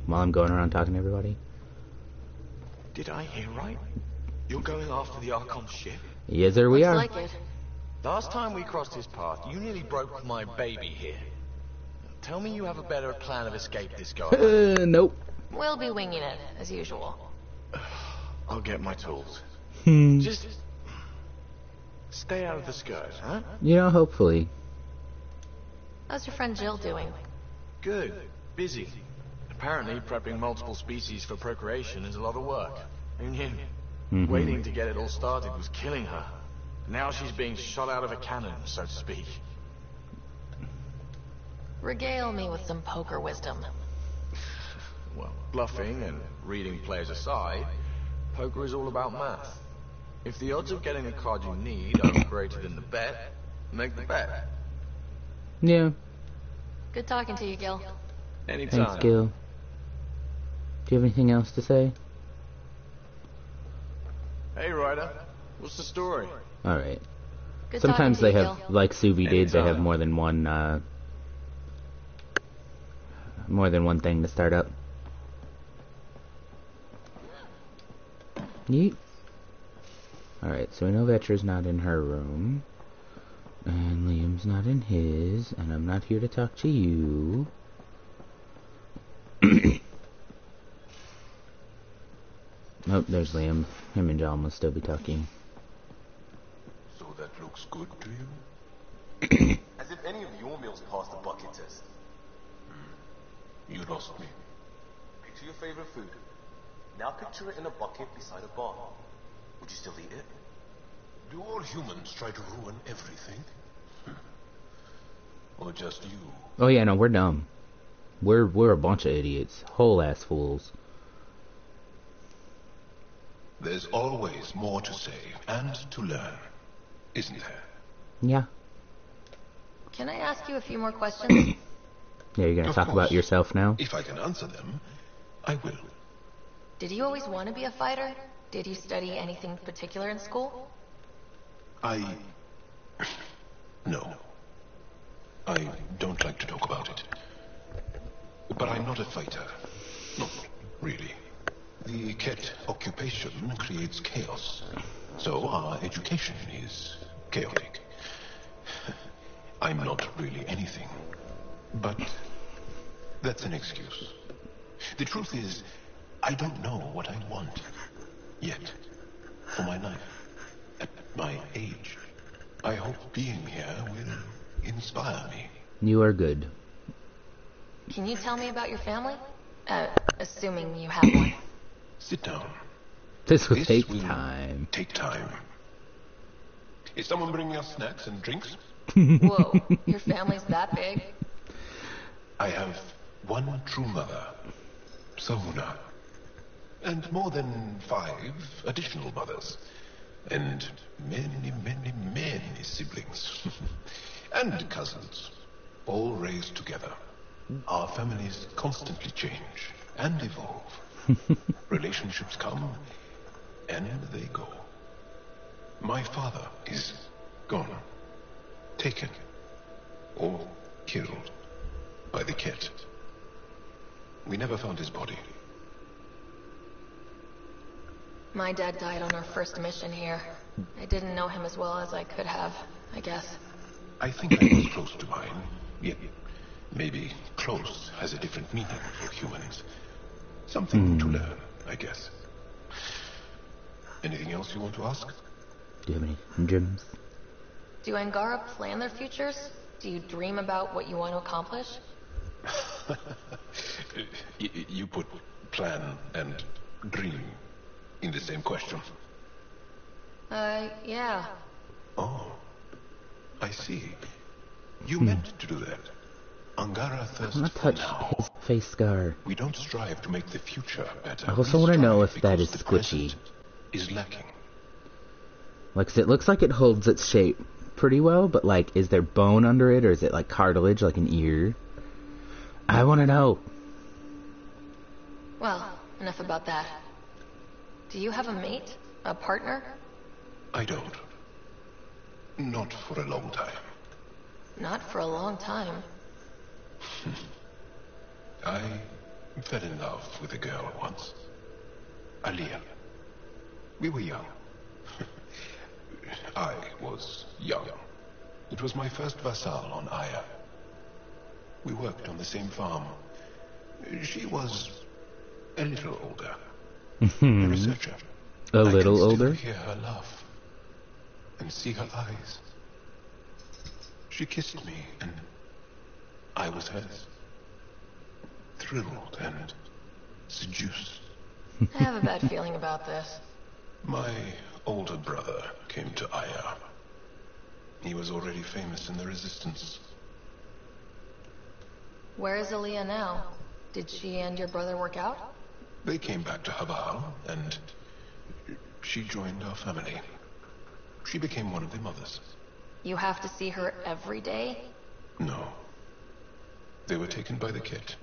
While I'm going around talking to everybody? Did I hear right? You're going after the Archon ship? Yes, sir, we are. Looks like it. Last time we crossed his path, you nearly broke my baby here. Tell me you have a better plan of escape this go. Nope. We'll be winging it, as usual. I'll get my tools. Just stay out of the skirt, huh? Yeah, hopefully. How's your friend Jill doing? Good. Busy. Apparently, prepping multiple species for procreation is a lot of work. And waiting to get it all started was killing her. Now she's being shot out of a cannon, so to speak. Regale me with some poker wisdom. Well, bluffing and reading players aside, poker is all about math. If the odds of getting the card you need are greater than the bet, make the bet. Yeah. Good talking to you, Gil. Anytime. Thanks, Gil. Do you have anything else to say? Hey, Ryder. What's the story? Alright. Good Sometimes they talking to have, you, Gil. like Suvi did, they have Anytime. more than one thing to start up. Neat. Alright, so we know Vetra's not in her room. And Liam's not in his. And I'm not here to talk to you. Oh, there's Liam. Him and John will still be talking. So that looks good to you? As if any of your meals passed the bucket test. You lost me. Picture your favorite food. Now picture it in a bucket beside a bar. Would you still eat it? Do all humans try to ruin everything? Or just you? Oh yeah, no, we're dumb. We're a bunch of idiots. Whole ass fools. There's always more to say and to learn, isn't there? Yeah. Can I ask you a few more questions? Yeah, you're gonna Of talk course. about yourself now? If I can answer them, I will. Did you always want to be a fighter? Did you study anything particular in school? No. I don't like to talk about it. But I'm not a fighter. Not really. The Ket occupation creates chaos. So our education is chaotic. I'm not really anything. But that's an excuse. The truth is, I don't know what I want. Yet. For my life. At my age. I hope being here will inspire me. You are good. Can you tell me about your family? Assuming you have one. Sit down. This will This take will time. Take time. Is someone bringing us snacks and drinks? Whoa, your family's that big? I have one true mother, Sahuna, and more than 5 additional mothers, and many, many, many siblings, and cousins, all raised together. Our families constantly change and evolve. Relationships come and they go. My father is gone, taken, or killed by the Ket. We never found his body. My dad died on our first mission here. I didn't know him as well as I could have, I guess. I think I was close to mine, yet maybe close has a different meaning for humans. Something to learn, I guess. Anything else you want to ask? Do you have any dreams? Do Angara plan their futures? Do you dream about what you want to accomplish? You put plan and dream in the same question. Yeah. Oh, I see. You meant to do that. Angara thirsts I'm gonna for touch now. his face scar. We don't strive to make the future better. I also We want to know strive if that is because the squishy. present is lacking. Like, 'cause it looks like it holds its shape pretty well, but like, is there bone under it, or is it like cartilage, like an ear? I want to know. Well, enough about that. Do you have a mate? A partner? I don't. Not for a long time. Not for a long time. I fell in love with a girl once. Aliyah. We were young. I was young. It was my first vassal on Aya. We worked on the same farm. She was a little older. A researcher. A little I can older? still hear her laugh and see her eyes. She kissed me, and I was hers. Thrilled and seduced. I have a bad feeling about this. My older brother came to Aya. He was already famous in the Resistance. Where is Aaliyah now? Did she and your brother work out? They came back to Habal, and she joined our family. She became one of the mothers. You have to see her every day? No. They were taken by the kit.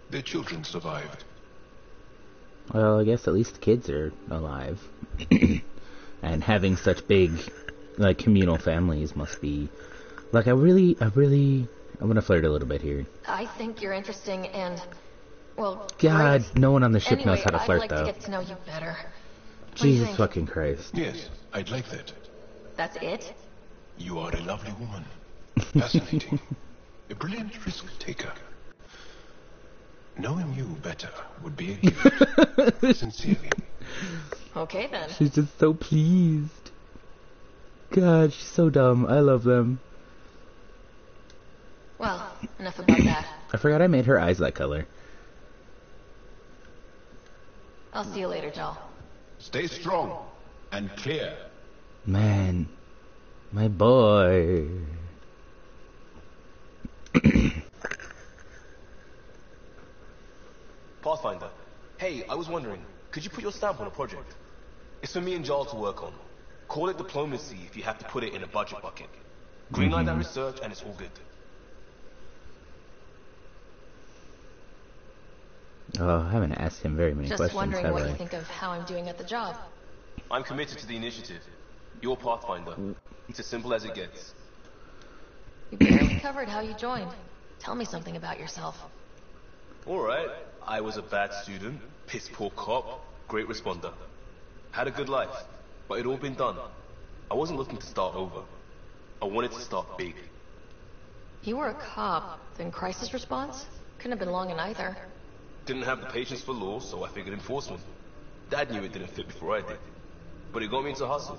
Their children survived. Well, I guess at least the kids are alive. And having such big, like, communal families must be... Like, I'm gonna flirt a little bit here. I think you're interesting and... Well, God, great. no one on the ship Anyway, knows how to flirt, I'd like though. to get to know you better. Jesus fucking Christ. Yes, I'd like that. That's it? You are a lovely woman. Fascinating. A brilliant risk taker. Knowing you better would be a gift. Sincerely. Okay, then. She's just so pleased. God, she's so dumb. I love them. Well, enough about that. I forgot I made her eyes that color. I'll see you later, doll. Stay strong and clear. Man, my boy. Pathfinder, hey, I was wondering, could you put your stamp on a project? It's for me and Jarl to work on. Call it diplomacy if you have to put it in a budget bucket. Greenlight that research and it's all good. Oh, I haven't asked him very many Just questions, wondering have what I? you think of how I'm doing at the job. I'm committed to the initiative. You're Pathfinder. It's as simple as it gets. You barely covered how you joined. Tell me something about yourself. Alright, I was a bad student, piss poor cop, great responder. Had a good life, but it'd all been done. I wasn't looking to start over. I wanted to start big. You were a cop, then crisis response? Couldn't have been long in either. Didn't have the patience for law, so I figured enforcement. Dad knew it didn't fit before I did. But it got me into hustle.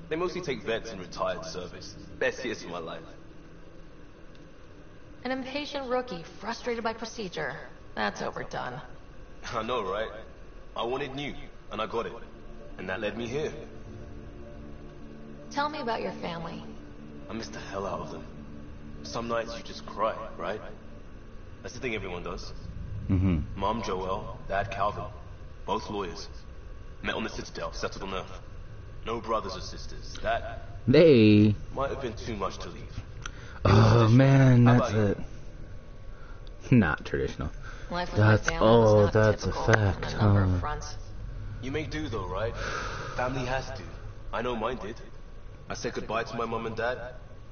They mostly take vets in retired service. Best years of my life. An impatient rookie, frustrated by procedure. That's overdone. I know, right? I wanted new, and I got it. And that led me here. Tell me about your family. I miss the hell out of them. Some nights you just cry, right? That's the thing everyone does. Mom Joelle, Dad Calvin. Both lawyers. Met on the Citadel, settled on Earth. No brothers or sisters. That They... might have been too much to leave. Oh, man, How that's about it. Not traditional. Life with my That's... family was Oh, not that's a typical fact, on a number huh? of fronts. You may do though, right? Family has to. I know mine did. I said goodbye to my mom and dad,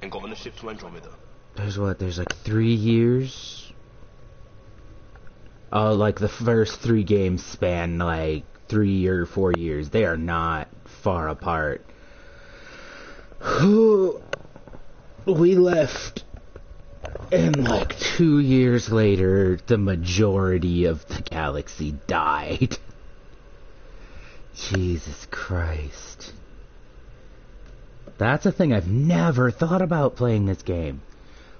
and got on a ship to Andromeda. There's what, there's like 3 years? Oh, like the first 3 games span like 3 or 4 years. They are not far apart. We left, and like 2 years later, the majority of the galaxy died. Jesus Christ. That's a thing I've never thought about playing this game.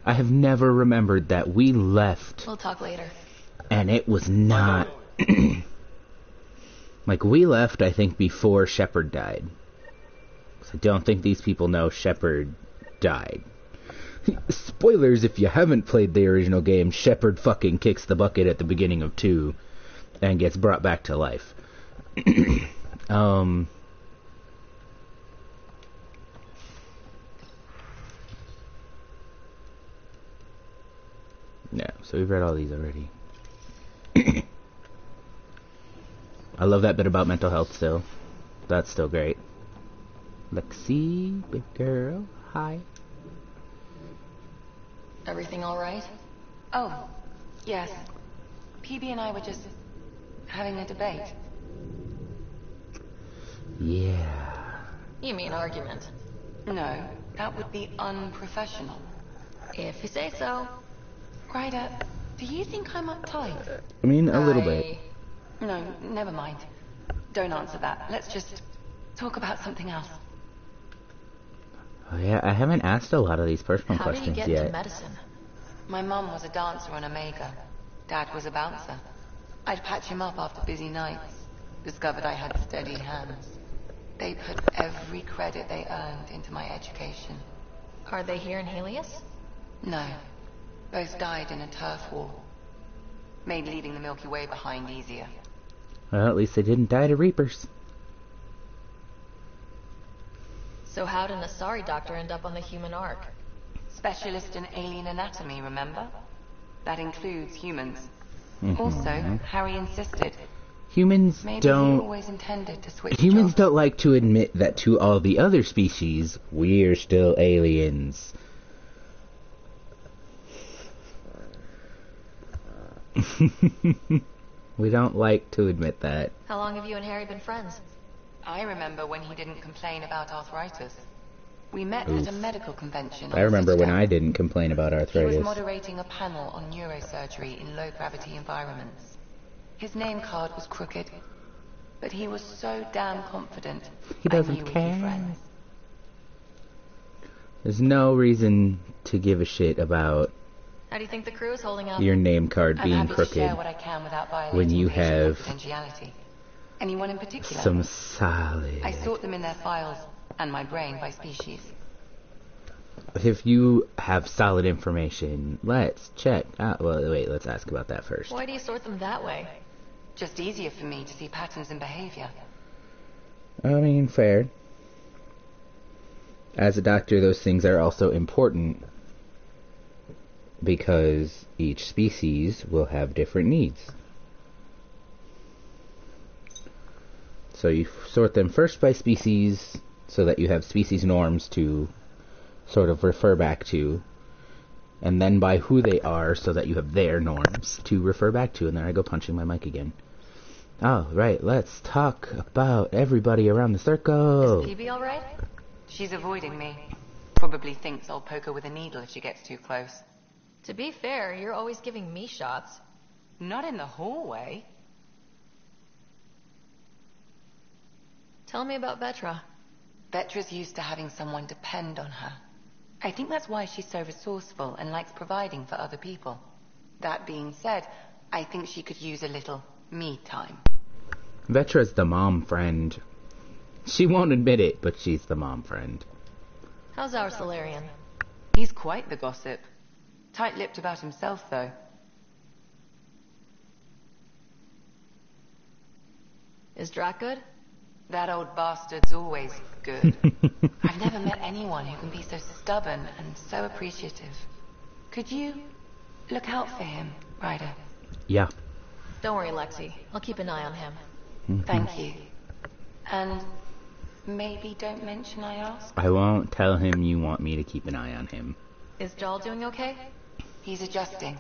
I have never remembered that we left. We'll talk later. And it was not... like, we left, I think, before Shepard died. I don't think these people know Shepard died. Spoilers if you haven't played the original game, Shepard fucking kicks the bucket at the beginning of 2 and gets brought back to life. Yeah, so we've read all these already. I love that bit about mental health still. That's still great. Lexi, big girl, hi. Everything all right? Oh, yes. PB and I were just having a debate. Yeah. You mean argument? No, that would be unprofessional. If you say so. Ryder, do you think I'm uptight? I mean, a little bit. No, never mind. Don't answer that. Let's just talk about something else. Oh yeah, I haven't asked a lot of these personal How did questions you get yet. into medicine? My mum was a dancer on Omega. Dad was a bouncer. I'd patch him up after busy nights. Discovered I had steady hands. They put every credit they earned into my education. Are they here in Helios? No. Both died in a turf war. Made leaving the Milky Way behind easier. Well, at least they didn't die to Reapers. So how did an Asari doctor end up on the human ark? Specialist in alien anatomy, remember? That includes humans. Mm-hmm. Also, Harry insisted. Humans Maybe don't... he always intended to switch Humans jobs. don't like to admit that to all the other species, we're still aliens. We don't like to admit that. How long have you and Harry been friends? I remember when he didn't complain about arthritis. We met at a medical convention. I remember when I didn't complain about He arthritis. was moderating a panel on neurosurgery in low-gravity environments. His name card was crooked, but he was so damn confident. He I doesn't knew we'd be care. friends. There's no reason to give a shit about How do you think the crew is holding up? your name card I'm being happy to crooked share what I can without violating when you patient have confidentiality. Anyone in particular? some solid... I sort them in their files and my brain by species. If you have solid information, let's check. Well, wait, let's ask about that first. Why do you sort them that way? Just easier for me to see patterns in behavior. I mean, fair. As a doctor, those things are also important because each species will have different needs. So you sort them first by species so that you have species norms to sort of refer back to, and then by who they are so that you have their norms to refer back to. And there I go punching my mic again. Oh, right, let's talk about everybody around the circle. Is PB alright? She's avoiding me. Probably thinks I'll poke her with a needle if she gets too close. To be fair, you're always giving me shots. Not in the hallway. Tell me about Vetra. Vetra's used to having someone depend on her. I think that's why she's so resourceful and likes providing for other people. That being said, I think she could use a little me time. Vetra's the mom friend. She won't admit it, but she's the mom friend. How's our Solarian? He's quite the gossip. Tight-lipped about himself, though. Is Drac good? That old bastard's always good. I've never met anyone who can be so stubborn and so appreciative. Could you look out for him, Ryder? Yeah. Don't worry, Lexi. I'll keep an eye on him. Thank you. And maybe don't mention I asked? I won't tell him you want me to keep an eye on him. Is Jal doing okay? He's adjusting.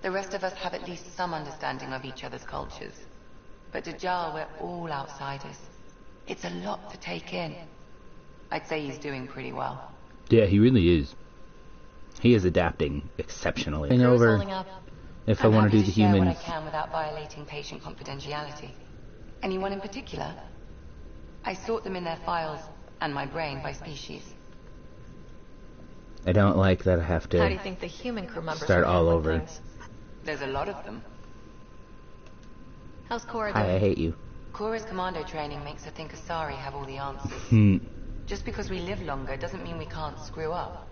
The rest of us have at least some understanding of each other's cultures. But to Jal, we're all outsiders. It's a lot to take in. I'd say he's doing pretty well. Yeah, he really is. He is adapting exceptionally. Crew's Over holding up. if I want to do the share humans. what I can without violating patient confidentiality. Anyone in particular? I sort them in their files and my brain by species. I don't like that I have to How do you think the human crew members start are all handling over. things? There's a lot of them. How's Cora Hi, I doing? hate you. Cora's commando training makes her think Asari have all the answers. Just because we live longer doesn't mean we can't screw up.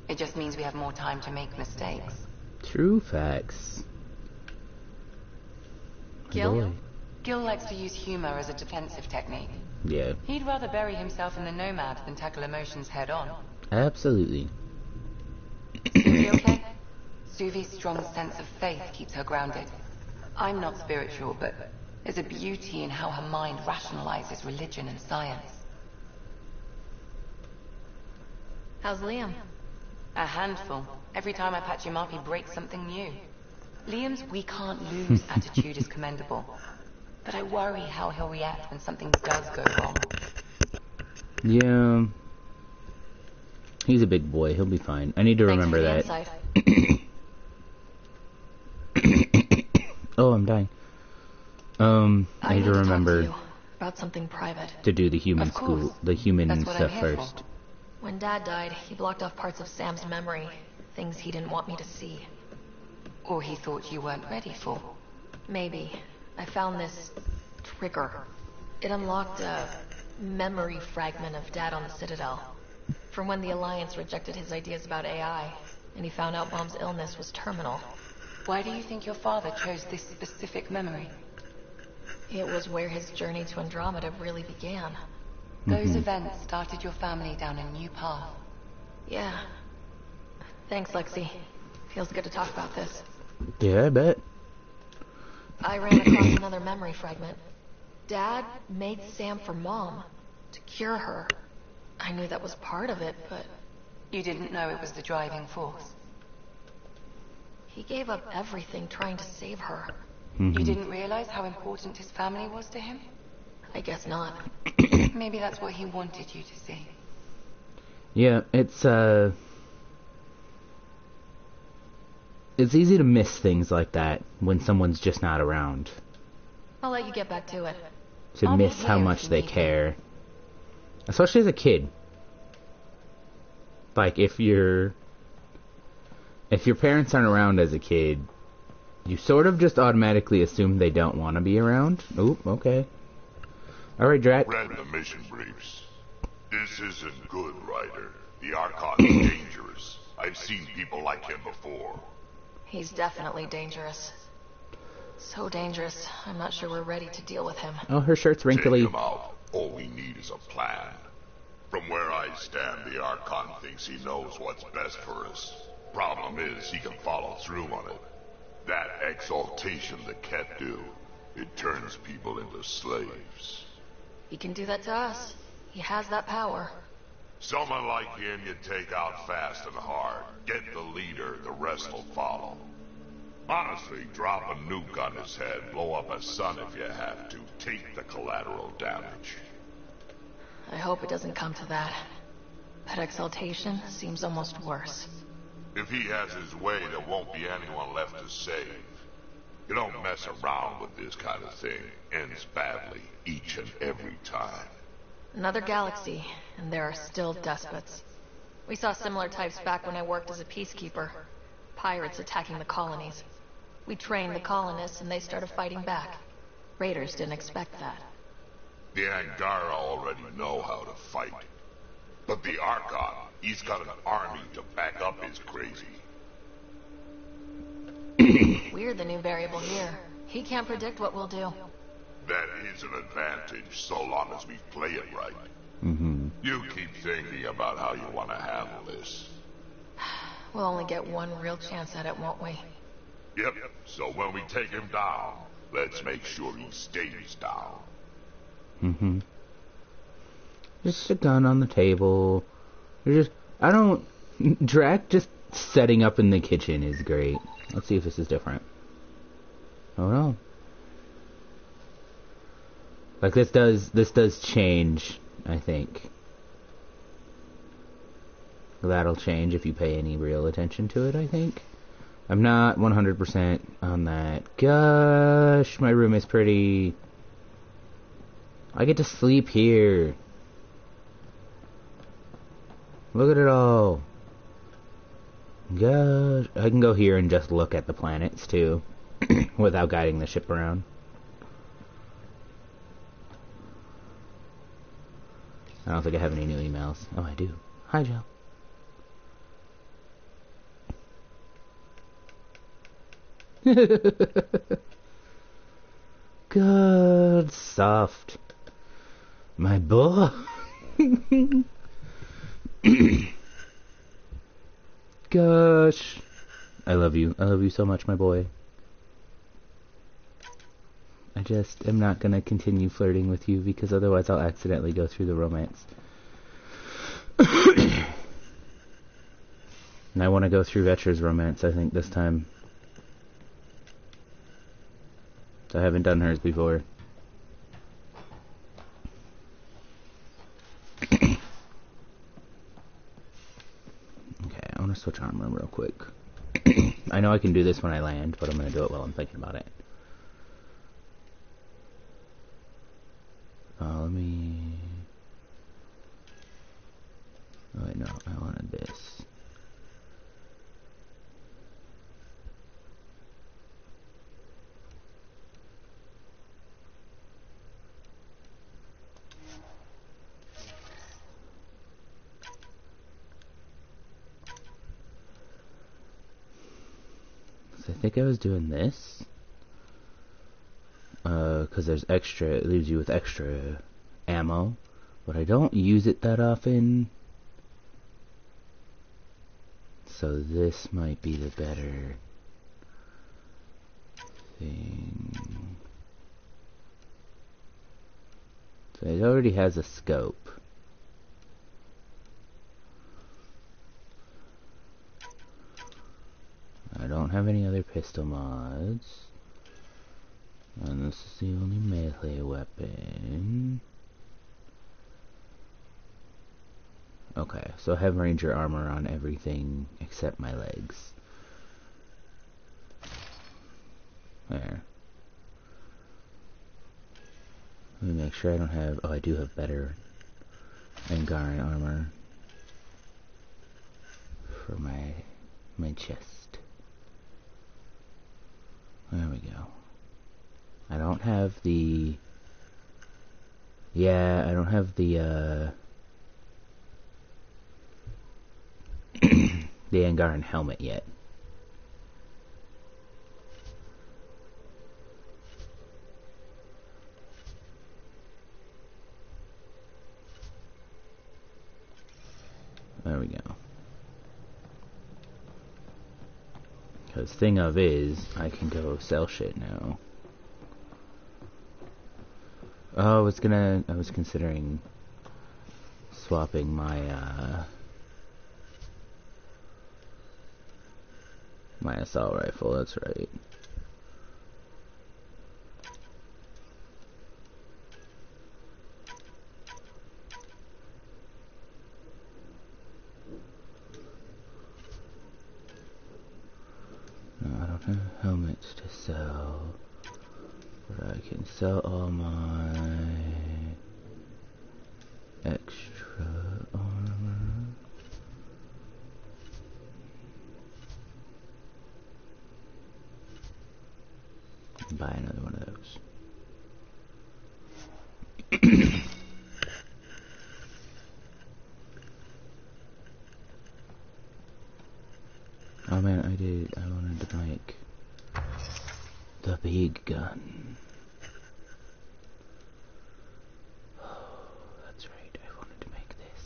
It just means we have more time to make mistakes. True facts. Gil? Boy. Gil likes to use humor as a defensive technique. Yeah, He'd rather bury himself in the Nomad than tackle emotions head on. absolutely. Suvi okay? Suvi's strong sense of faith keeps her grounded. I'm not spiritual, but there's a beauty in how her mind rationalizes religion and science. How's Liam? A handful. Every time I patch him up, he breaks something new. Liam's we can't lose attitude is commendable. But I worry how he'll react when something does go wrong. Yeah. He's a big boy. He'll be fine. I need to remember that. Oh, I'm dying. I need to remember about something private. To do the human school, the human stuff first. When Dad died, he blocked off parts of Sam's memory, things he didn't want me to see. Or he thought you weren't ready for. Maybe. I found this trigger. It unlocked a memory fragment of Dad on the Citadel. From when the Alliance rejected his ideas about AI, and he found out Mom's illness was terminal. Why do you think your father chose this specific memory? It was where his journey to Andromeda really began. Those events started your family down a new path. Yeah. Thanks, Lexi. Feels good to talk about this. Yeah, I bet. I ran across another memory fragment. Dad made Sam for Mom, to cure her. I knew that was part of it, but... You didn't know it was the driving force? He gave up everything trying to save her. You didn't realize how important his family was to him? I guess not. Maybe that's what he wanted you to see. Yeah, it's easy to miss things like that when someone's just not around. I'll let you get back to it. To miss how much they care. Especially as a kid. Like, if your parents aren't around as a kid, you sort of just automatically assume they don't want to be around. Oop, okay. Alright, Drat. Read the mission briefs. This isn't good, Ryder. The Archon is dangerous. I've seen people like him before. He's definitely dangerous. So dangerous, I'm not sure we're ready to deal with him. Oh, her shirt's wrinkly. Take him out. All we need is a plan. From where I stand, the Archon thinks he knows what's best for us. Problem is, he can follow through on it. That exaltation the Ket do, it turns people into slaves. He can do that to us. He has that power. Someone like him you take out fast and hard. Get the leader, the rest will follow. Honestly, drop a nuke on his head, blow up a sun if you have to. Take the collateral damage. I hope it doesn't come to that. That exaltation seems almost worse. If he has his way, there won't be anyone left to save. You don't mess around with this kind of thing. Ends badly, each and every time. Another galaxy, and there are still despots. We saw similar types back when I worked as a peacekeeper. Pirates attacking the colonies. We trained the colonists and they started fighting back. Raiders didn't expect that. The Angara already know how to fight. But the Archon, he's got an army to back up his crazy. We're the new variable here. He can't predict what we'll do. That is an advantage, so long as we play it right. You keep thinking about how you want to handle this. We'll only get one real chance at it, won't we? Yep, so when we take him down, let's make sure he stays down. Just a gun on the table. Drac just setting up in the kitchen is great. Let's see if this is different. Oh no. Like this does change, I think. That'll change if you pay any real attention to it, I think. I'm not 100% on that. Gosh, my room is pretty. I get to sleep here. Look at it all. Gosh, I can go here and just look at the planets too, without guiding the ship around. I don't think I have any new emails. Oh, I do. Hi, Joe. Good soft. My boy. Gosh. I love you. I love you so much, my boy. I just am not gonna continue flirting with you because otherwise I'll accidentally go through the romance. And I want to go through Vetcher's romance, I think, this time. I haven't done hers before. Okay, I want to switch armor real quick. I know I can do this when I land, but I'm going to do it while I'm thinking about it. let me... Oh wait, no, I wanted this. So I think I was doing this. Because there's extra, it leaves you with extra ammo. But I don't use it that often. So this might be the better thing. So it already has a scope. I don't have any other pistol mods. And this is the only melee weapon. Okay, so I have ranger armor on everything except my legs. There. Let me make sure I don't have... Oh, I do have better Angaran armor for my chest. There we go. I don't have the... Yeah, I don't have the, the Angaran helmet yet. There we go. Because thing of is, I can go sell shit now. Oh, I was considering swapping my, my assault rifle, that's right. No, I don't have helmets to sell, but I can sell all my extra armor. Buy another one of those. Oh man, I wanted to make the big gun. Oh, that's right, I wanted to make this.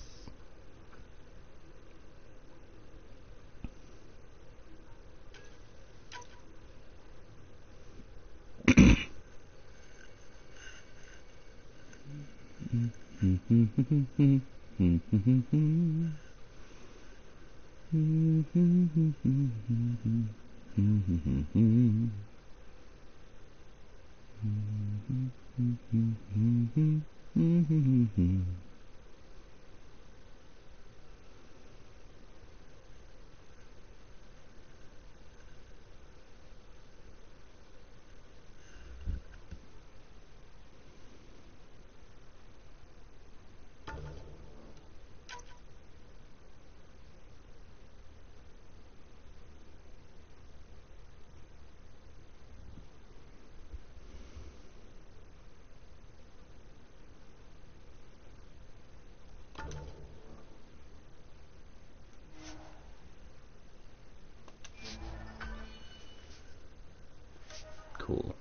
Cool.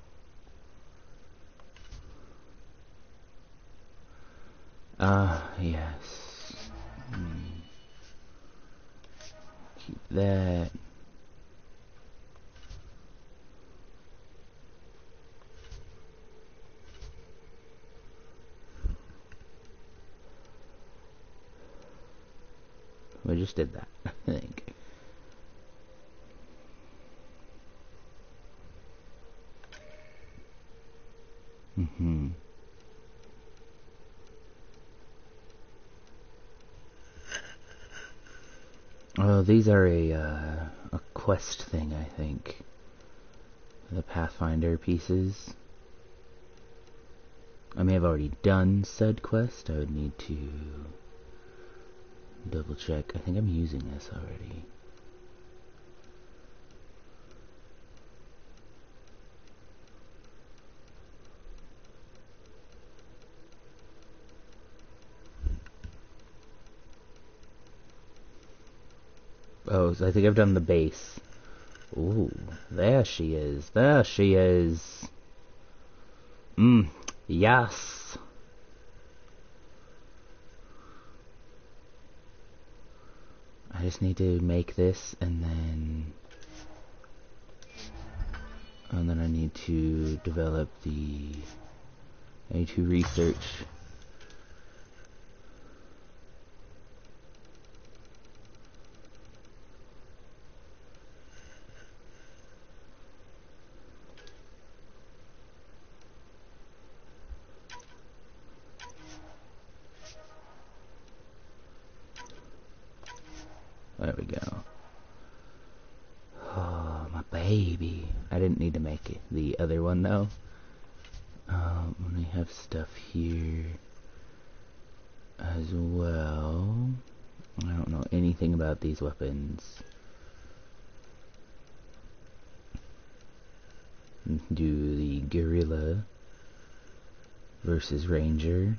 Yes. Keep that. We just did that, I think. Well, these are a quest thing, I think. The Pathfinder pieces. I may have already done said quest. I would need to double check. I think I'm using this already. Oh, so I think I've done the base. Ooh, there she is. There she is. Yes. I just need to make this and then I need to develop I need to research there we go. Oh, my baby. I didn't need to make it. The other one though. We have stuff here as well. I don't know anything about these weapons. Do the Guerrilla versus Ranger.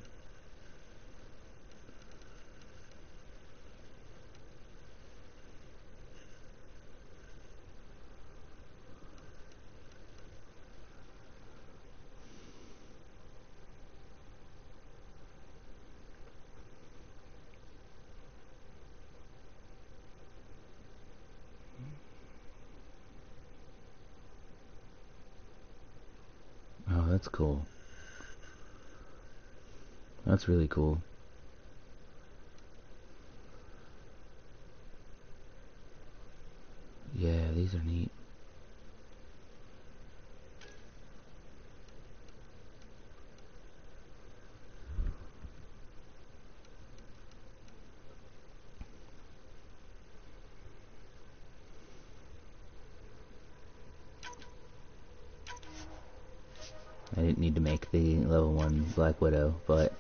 Oh, that's cool. That's really cool. Yeah, these are neat. I didn't need to make the level 1 Black Widow, but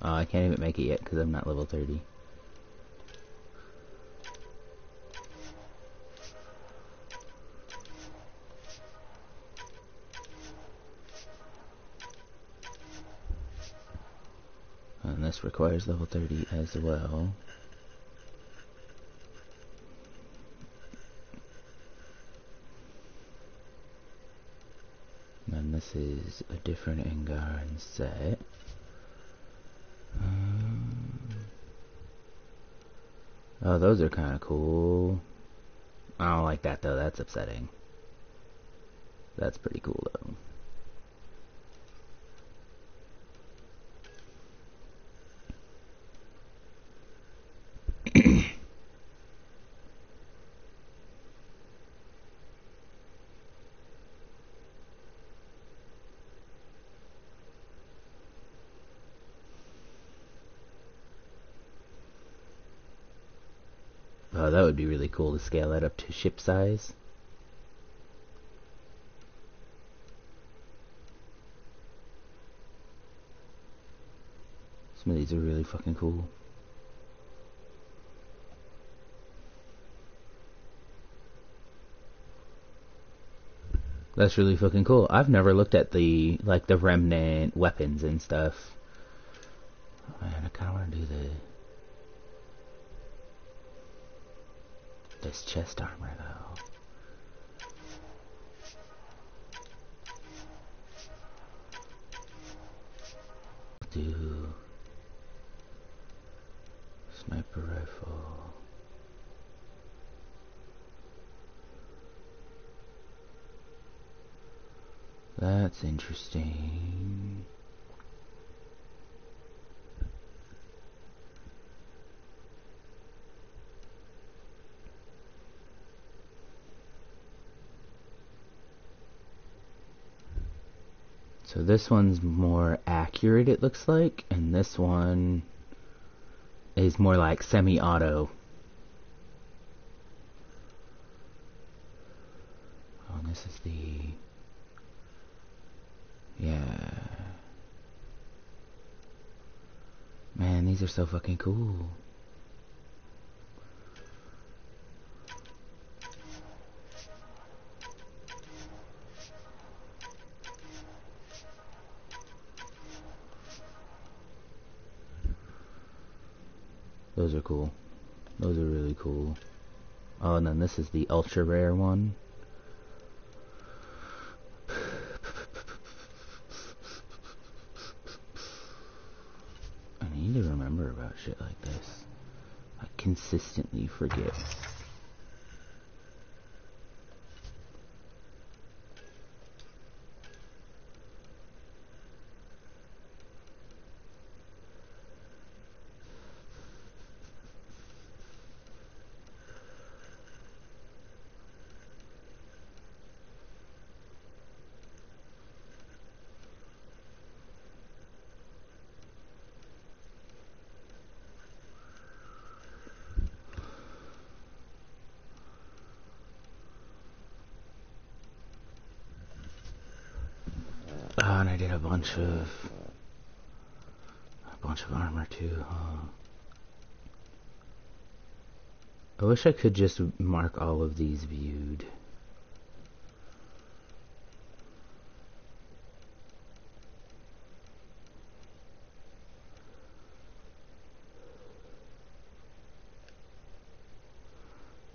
I can't even make it yet because I'm not level 30. And this requires level 30 as well. And this is a different Angaran set. Oh, those are kind of cool. I don't like that though, that's upsetting. That's pretty cool though. Oh, that would be really cool to scale that up to ship size. Some of these are really fucking cool. That's really fucking cool. I've never looked at the remnant weapons and stuff. Man, I kinda wanna do this chest armor though. Do sniper rifle. That's interesting. So this one's more accurate, it looks like, and this one is more like semi-auto. and this is the... Yeah. Man, these are so fucking cool. Those are cool. Those are really cool. Oh, and then this is the ultra rare one. I need to remember about shit like this. I consistently forget. Oh, and I did a bunch of armor too, huh? I wish I could just mark all of these viewed.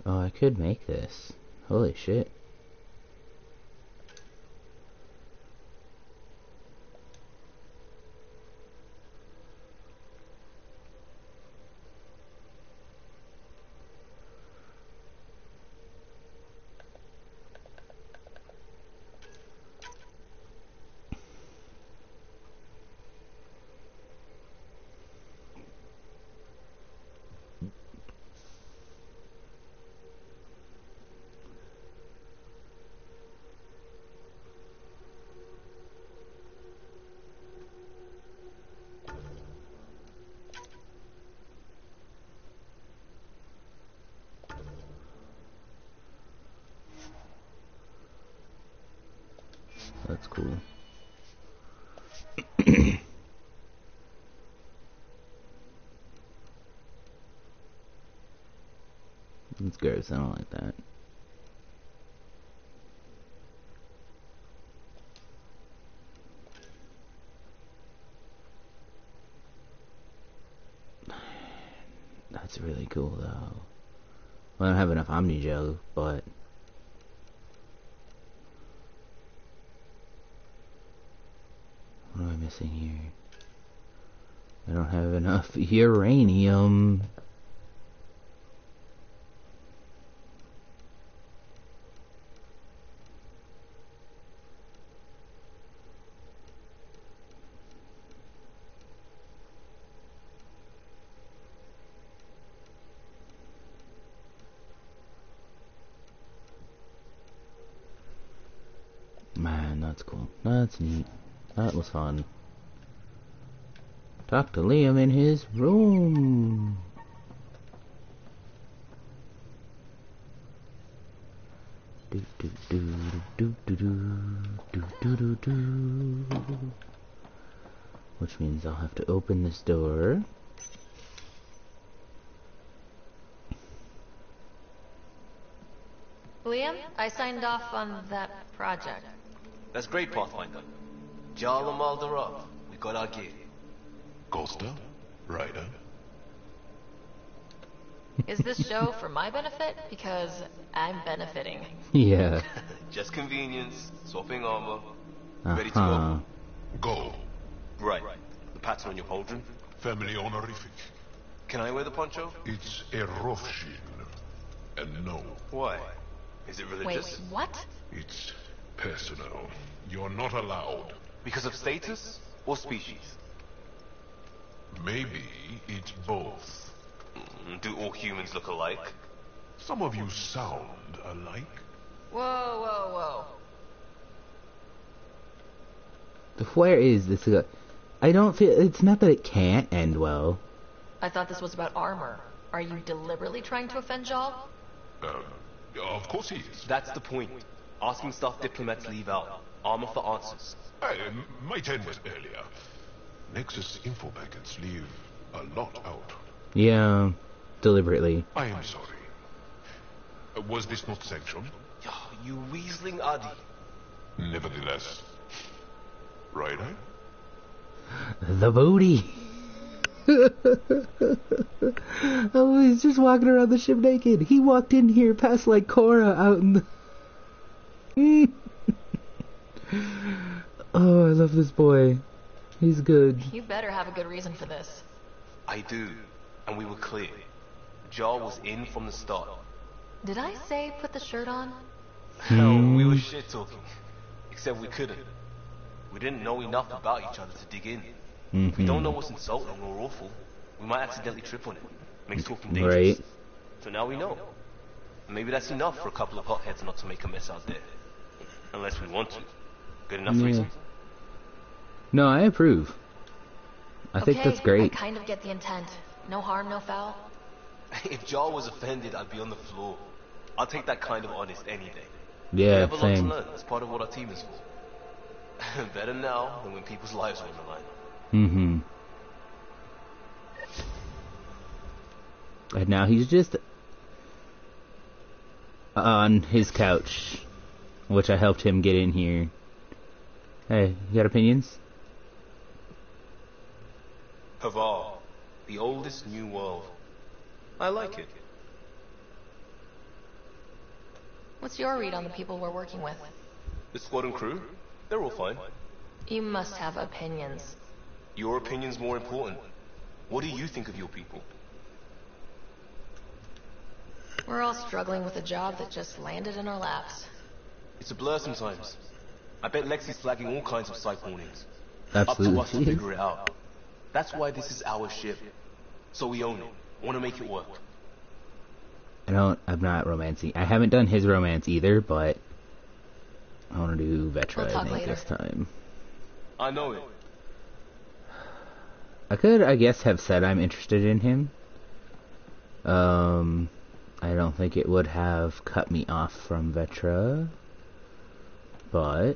Oh, I could make this. Holy shit. That's cool. It's gross, I don't like that. That's really cool though. Well, I don't have enough Omnigel, but... What am I missing here? I don't have enough uranium. Man, that's cool. That's neat. That was fun. Talk to Liam in his room. Do do do do do do do do do. Which means I'll have to open this door. Liam, I signed off on that project. That's great, Pathfinder. Jarl Maldarov, we got our gear. Costa? Ryder? Is this show for my benefit? Because I'm benefiting. Yeah. Just convenience, swapping armor. Ready to go? Go. Right. The pattern on your pauldron? Family honorific. Can I wear the poncho? It's a Rofshin. And no. Why? Is it religious? Wait, what? It's personal. You're not allowed. Because of status or species? Maybe it's both. Do all humans look alike? Some of you sound alike. Whoa, whoa, whoa. Where is this? I don't feel... It's not that it can't end well. I thought this was about armor. Are you deliberately trying to offend Jarl? Of course he is. That's the point. Asking stuff diplomats leave out. Armor for answers. My turn was earlier. Nexus info packets leave a lot out. Yeah, deliberately. I am sorry. Was this not sanctioned? You weaseling Adi. Nevertheless. Right, The booty. Oh, he's just walking around the ship naked. He walked in here past like Cora out in the... Oh, I love this boy. He's good. You better have a good reason for this. I do. And we were clear. Jar was in from the start. Did I say put the shirt on? Hell, we were shit talking. Except we couldn't. We didn't know enough about each other to dig in. If we don't know what's insulting or awful, we might accidentally trip on it. Makes talking dangerous. Right. So now we know. Maybe that's enough for a couple of hotheads not to make a mess out there. Unless we want to. Good enough reason? No, I approve. I think that's great. I kind of get the intent. No harm, no foul. If Jar was offended, I'd be on the floor. I'll take that kind of honest any day. Yeah, we have a lot to same. learn. That's part of what our team is for. Better now than when people's lives are on the line. And now he's just on his couch, which I helped him get in here. Hey, you got opinions? Havar, the oldest new world. I like it. What's your read on the people we're working with? The squad and crew? They're all fine. You must have opinions. Your opinion's more important. What do you think of your people? We're all struggling with a job that just landed in our laps. It's a blur sometimes. I bet Lexi's flagging all kinds of psych warnings. Absolutely. Up to us to figure it out. That's why this is our ship. So we own it. Want to make it work. I'm not romancing. I haven't done his romance either, but I want to do Vetra, We'll talk I think, later. this time. I know it. I could, I guess, have said I'm interested in him. I don't think it would have cut me off from Vetra, but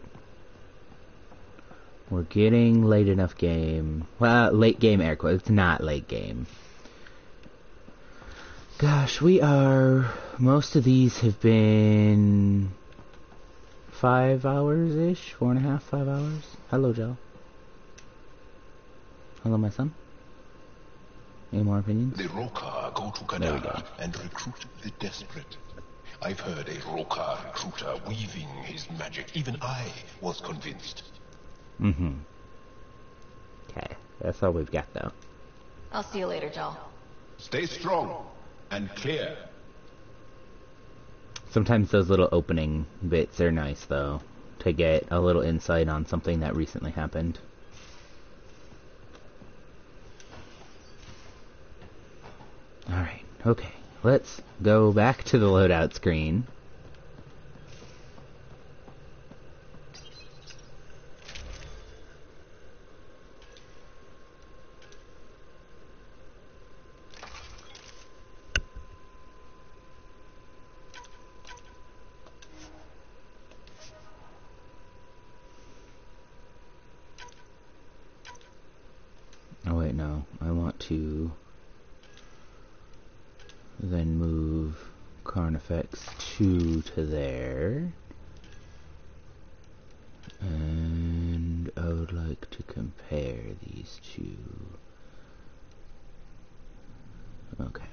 we're getting late enough game. Well, late game air quotes. It's not late game. Gosh, we are... Most of these have been 5 hours-ish? 4.5, 5 hours? Hello, Joe. Hello, my son. Any more opinions? The Roka go to Kadara and recruit the desperate. I've heard a Roka recruiter weaving his magic. Even I was convinced. Okay, that's all we've got, though. I'll see you later, Joel. Stay strong and clear. Sometimes those little opening bits are nice, though, to get a little insight on something that recently happened. Alright, okay. Let's go back to the loadout screen. Oh wait, no. I want to then move Carnifex 2 to there. And I would like to compare these two. Okay.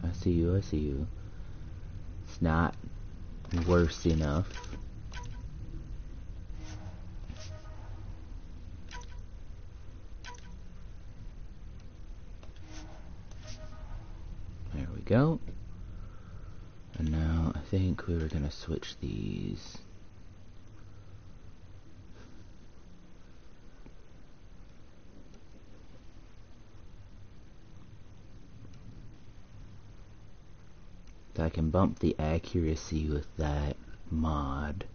I see you. It's not worse enough. There we go. And now I think we were gonna switch these. I can bump the accuracy with that mod.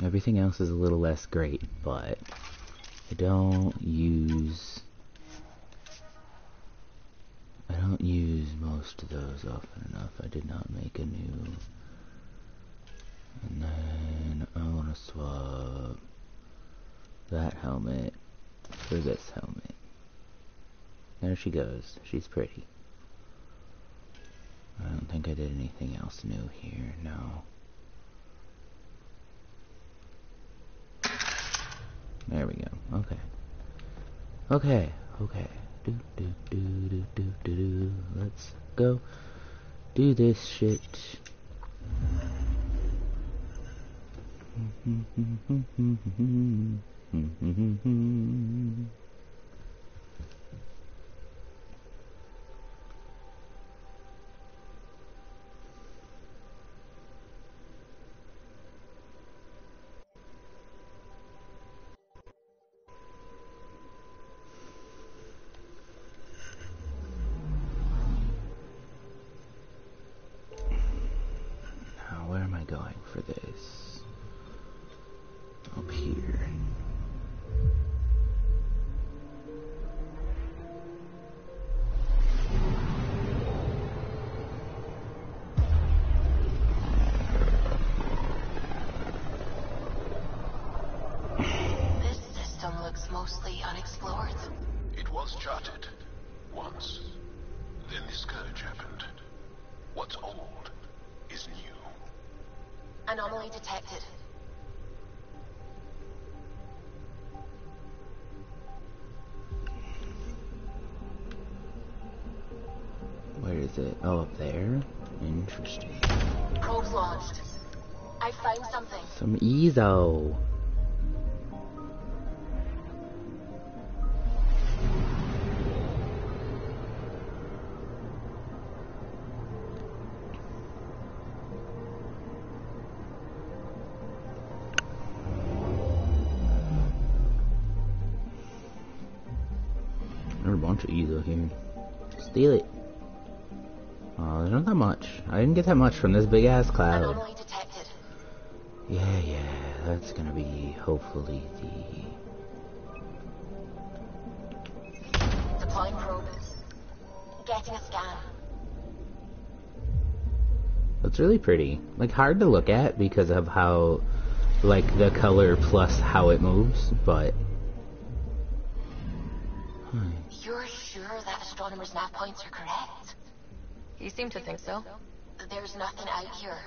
Everything else is a little less great, but I don't use don't use most of those often enough. I did not make a new. And then I want to swap that helmet for this helmet. There she goes. She's pretty. I don't think I did anything else new here, no. There we go. Okay. Okay. Okay. Do. Let's go do this shit. Where am I going for this? Up here. This system looks mostly unexplored. It was charted. Once. Then the scourge happened. What's old is new. Anomaly detected. Where is it? Oh, up there? Interesting. Probes launched. I found something. Some EZO. There's a bunch of EZO here. Steal it. Oh, there's not that much. I didn't get that much from this big ass cloud. Anomaly detected. Yeah, that's gonna be hopefully the... Deploying probe. Getting a scan. It's really pretty. Like, hard to look at because of how, like, the color plus how it moves, but... You're sure that astronomer's nav points are correct? You seem to think so. There's nothing out here.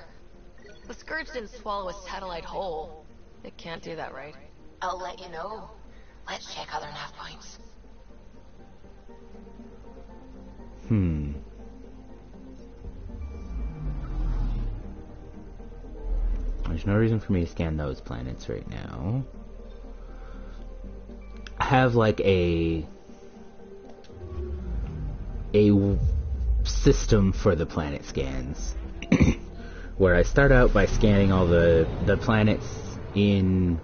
The Scourge didn't swallow a satellite whole. It can't do that, right? I'll let you know. Let's check other nav points. There's no reason for me to scan those planets right now. I have like a system for the planet scans where I start out by scanning all the planets in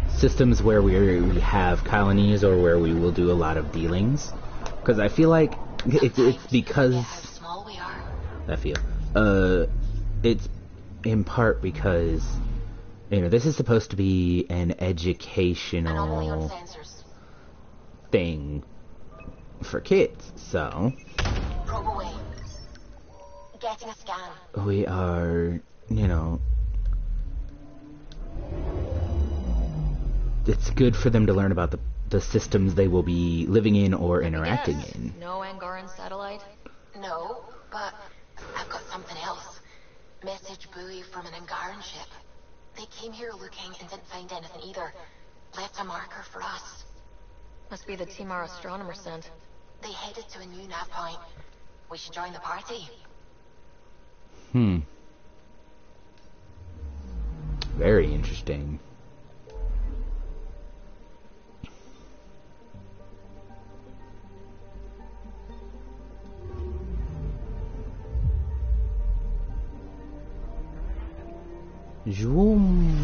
systems where we have colonies or where we will do a lot of dealings, because I feel like it's because how small we are. I feel it's in part because, you know, this is supposed to be an educational thing for kids, so Probe away. Getting a scan. we are, you know, it's good for them to learn about the systems they will be living in or interacting in. No Angaran satellite? No, but I've got something else. Message buoy from an Angaran ship. They came here looking and didn't find anything either. Left a marker for us. Must be the team our astronomer sent. They headed to a new nav point. We should join the party. Very interesting. Zoom.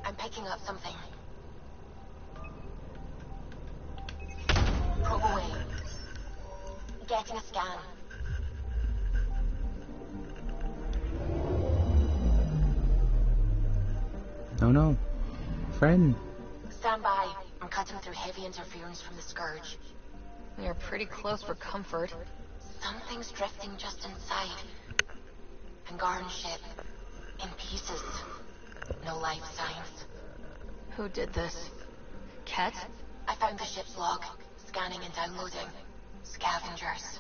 I'm picking up something. getting a scan. Oh no. Friend. Stand by. I'm cutting through heavy interference from the Scourge. We are pretty close for comfort. Something's drifting just inside. Angaran ship. In pieces. No life signs. Who did this? Ket? I found the ship's log. Scanning and downloading. Scavengers.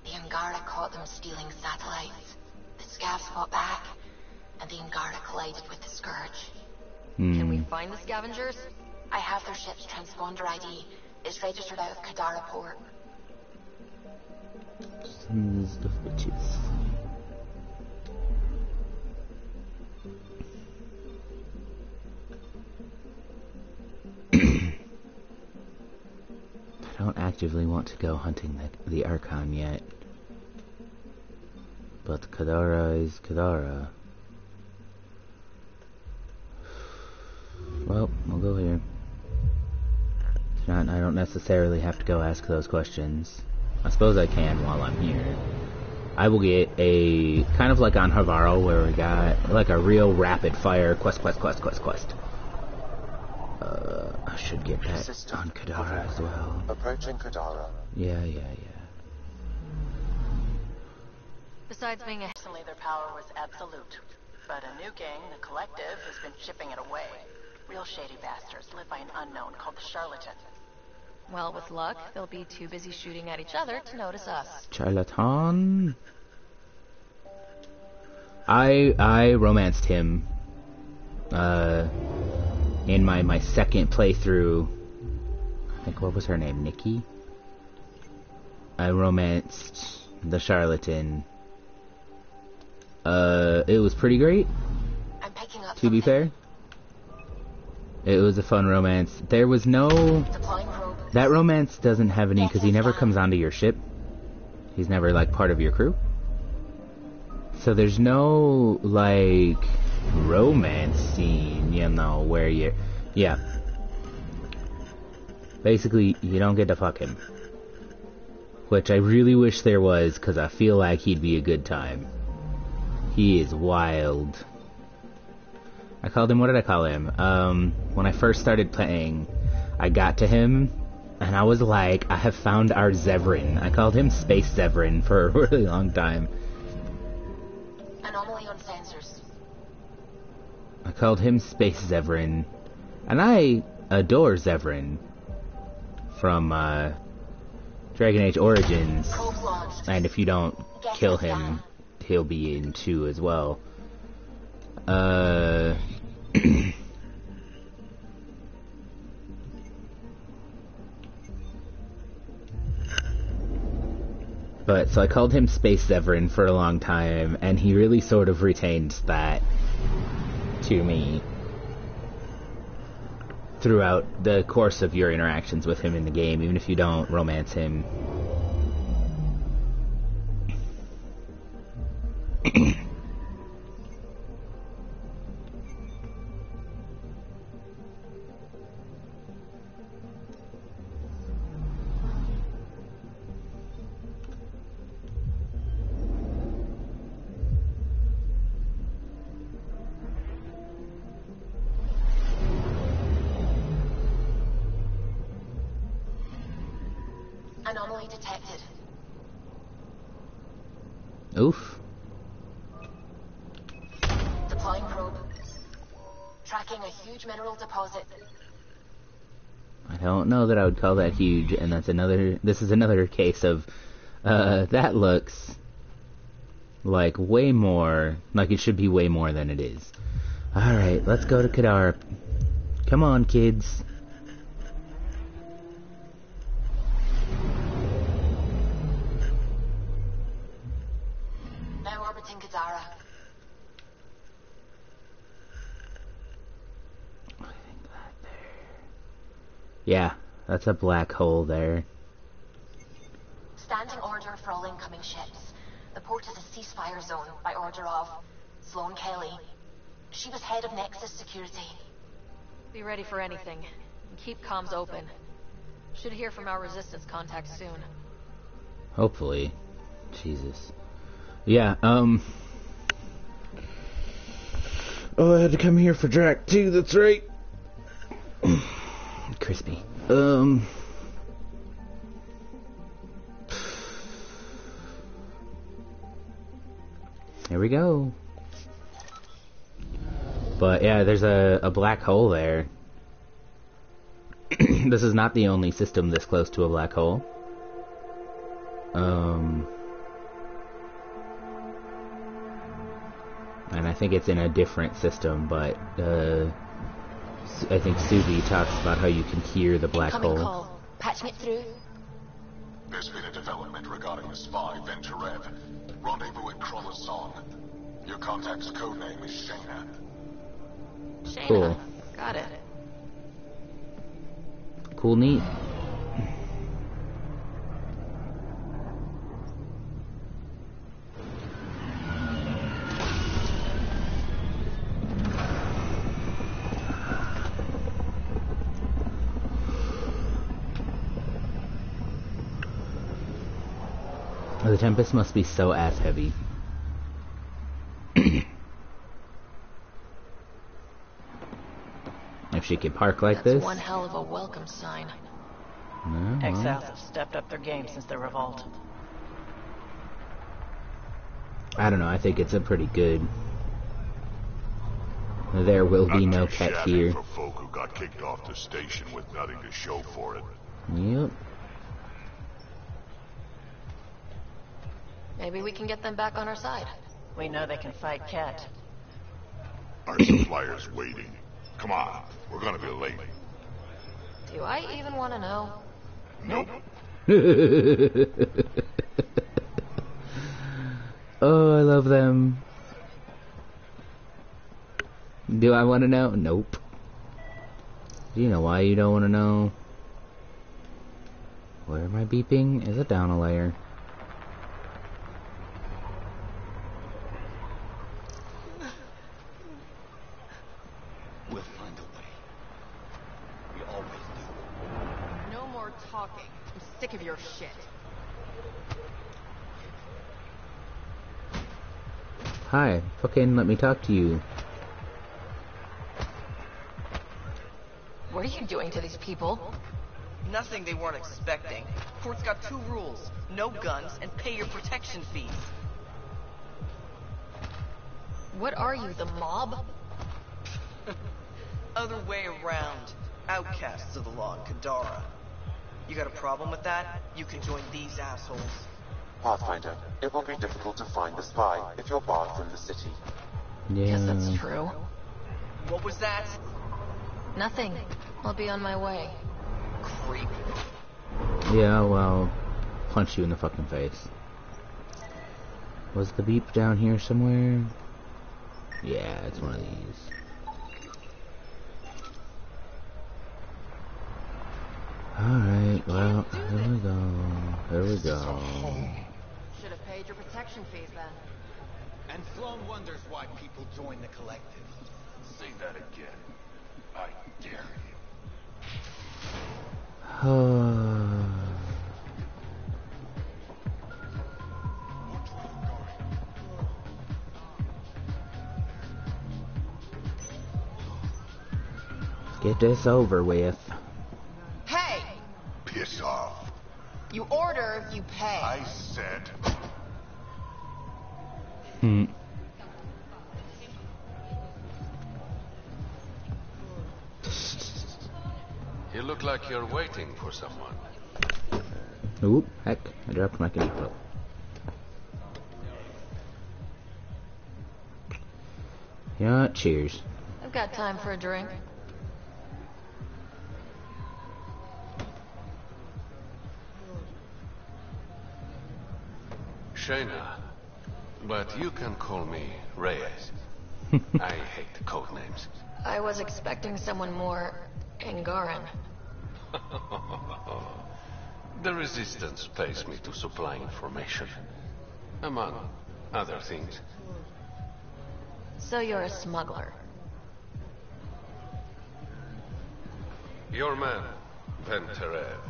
The Angara caught them stealing satellites. The scavs fought back. And the Angara collided with the Scourge. Can we find the scavengers? I have their ship's transponder ID. It's registered out of Kadara port. Sons of bitches. I don't actively want to go hunting the Archon yet. But Kadara is Kadara. Well, we'll go here. I don't necessarily have to go ask those questions. I suppose I can while I'm here. I will get a, kind of like on Havaro, where we got like a real rapid fire quest. I should get that on Kadara as well. Approaching Kadara. Yeah. Besides being a... Recently their power was absolute. But a new gang, the Collective, has been chipping it away. Real shady bastards led by an unknown called the Charlatan. Well, with luck, they'll be too busy shooting at each other to notice us. Charlatan? I romanced him in my second playthrough. I think, what was her name? Nikki? I romanced the Charlatan. It was pretty great, I'm picking up to be fair. It was a fun romance. There was no... That romance doesn't have any, because he never comes onto your ship. He's never, like, part of your crew. So there's no, like, romance scene, you know, where you're... Yeah. Basically, you don't get to fuck him. Which I really wish there was, because I feel like he'd be a good time. He is wild. I called him, what did I call him? When I first started playing, I got to him, and I was like, I have found our Zevran. I called him Space Zevran for a really long time. Anomaly on sensors. I called him Space Zevran, and I adore Zevran from Dragon Age Origins. And if you don't kill him, he'll be in 2 as well. But, so I called him Space Zevran for a long time, and he really sort of retained that to me throughout the course of your interactions with him in the game, even if you don't romance him. Anomaly detected. Oof. Deploying probe. Tracking a huge mineral deposit. I don't know that I would call that huge, and this is another case of, that looks like way more, like it should be way more than it is. Alright, let's go to Kadara. Come on, kids. Now orbiting Kadara. Yeah, that's a black hole there. Standing order for all incoming ships. The port is a ceasefire zone by order of Sloane Kelly. She was head of Nexus Security. Be ready for anything. And keep comms open. Should hear from our resistance contacts soon. Hopefully. Jesus. Yeah, Oh, I had to come here for Drac too, that's right. Crispy. Here we go. But yeah, there's a black hole there. This is not the only system this close to a black hole. And I think it's in a different system, but I think Subi talks about how you can hear the black hole. Call. Patching it through. There's been a development regarding the spy, Venturev. Rendezvous at Chromoson. Your contact's codename is Shayna. Shayna. Cool. Got it. Cool, neat. The Tempest must be so ass heavy. If she could park like That's this. one hell of a welcome sign. No, well. Exiles have stepped up their game since the revolt. I don't know, I think it's a pretty good. There will be no cat here. For folk who got kicked off the station with nothing to show for it. Yep. Maybe we can get them back on our side. We know they can fight Ket. Our supplier's waiting. Come on, we're gonna be late. Do I even want to know? Nope. Oh, I love them. Do I want to know? Nope. Do you know why you don't want to know? Where am I beeping? Is it down a layer? We'll find a way. We always do. No more talking. I'm sick of your shit. Hi, fucking let me talk to you. What are you doing to these people? Nothing they weren't expecting. Court's got 2 rules. No guns and pay your protection fees. What are you, the mob? Other way around. Outcasts of the law in Kadara. You got a problem with that? You can join these assholes. Pathfinder, it will be difficult to find the spy if you're barred from the city. Yeah. Guess that's true. What was that? Nothing. I'll be on my way. Creep. Yeah, well, punch you in the fucking face. Was the beep down here somewhere? Yeah, it's one of these. Alright, well, here we go. Here we go. Should have paid your protection fees then. And Sloan wonders why people join the collective. Say that again. I dare you. Get this over with. Hey! Piss off. You order, you pay. I said. You look like you're waiting for someone. Oop, heck, I dropped my control. You know what? Cheers. I've got time for a drink. Shayna, but you can call me Reyes. I hate the code names. I was expecting someone more Angaran. The Resistance pays me to supply information, among other things. So you're a smuggler. Your man, Venturev,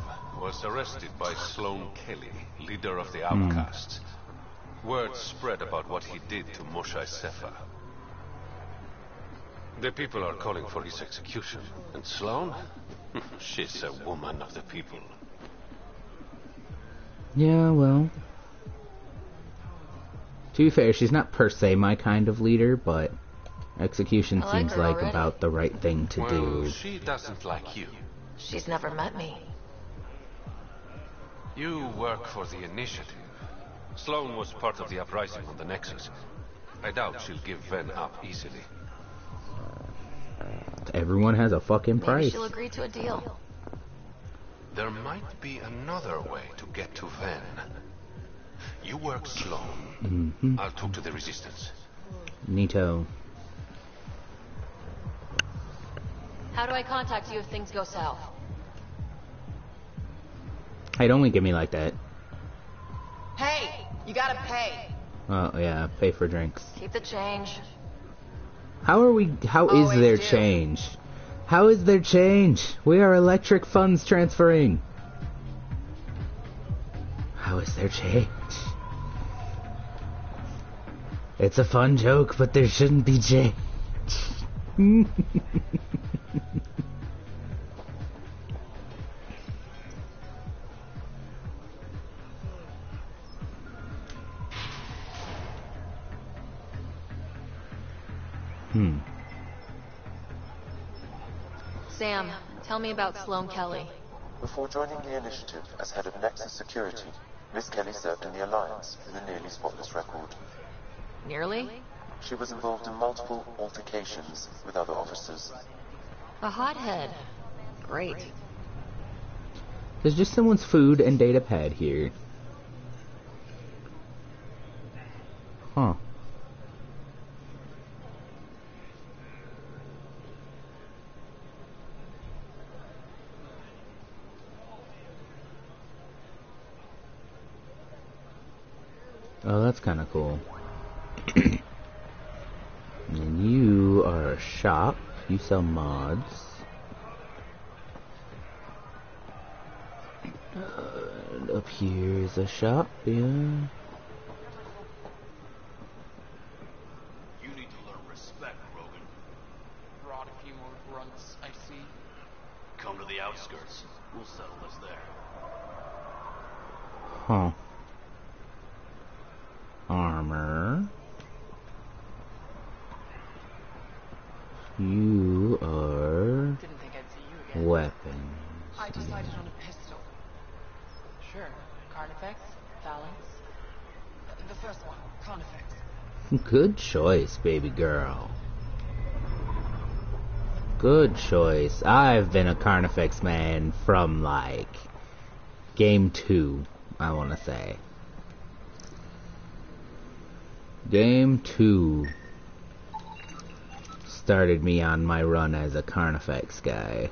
was arrested by Sloane Kelly, leader of the outcasts. Word spread about what he did to Moshe Sefer. The people are calling for his execution. And Sloane? She's a woman of the people. Yeah, well... To be fair, she's not per se my kind of leader, but execution seems like about the right thing to do. She doesn't like you. She's never met me. You work for the Initiative. Sloane was part of the uprising on the Nexus. I doubt she'll give Ven up easily. Everyone has a fucking price. Maybe she'll agree to a deal. There might be another way to get to Ven. You work Sloane. I'll talk to the Resistance. Neato. How do I contact you if things go south? Hey, don't wink at me like that. Hey, you gotta pay. Oh, yeah, pay for drinks. Keep the change. How is there change? How is there change? We are electric funds transferring. How is there change? It's a fun joke, but there shouldn't be change. Sam, tell me about Sloane Kelly. Before joining the Initiative as head of Nexus Security, Miss Kelly served in the Alliance with a nearly spotless record. Nearly? She was involved in multiple altercations with other officers. A hothead. Great. There's just someone's food and data pad here. Huh. Oh, that's kind of cool. And you are a shop. You sell mods. And up here is a shop, yeah. You need to learn respect, Rogan. Brought a few more grunts, I see. Come to the outskirts. We'll settle this there. Huh. Armor. You are Didn't think I'd see you again. weapons. I decided on a pistol. Sure. Carnifex, Phalanx. The first one, Carnifex. Good choice, baby girl. Good choice. I've been a Carnifex man from, like, game 2, I want to say. Game 2 started me on my run as a Carnifex guy.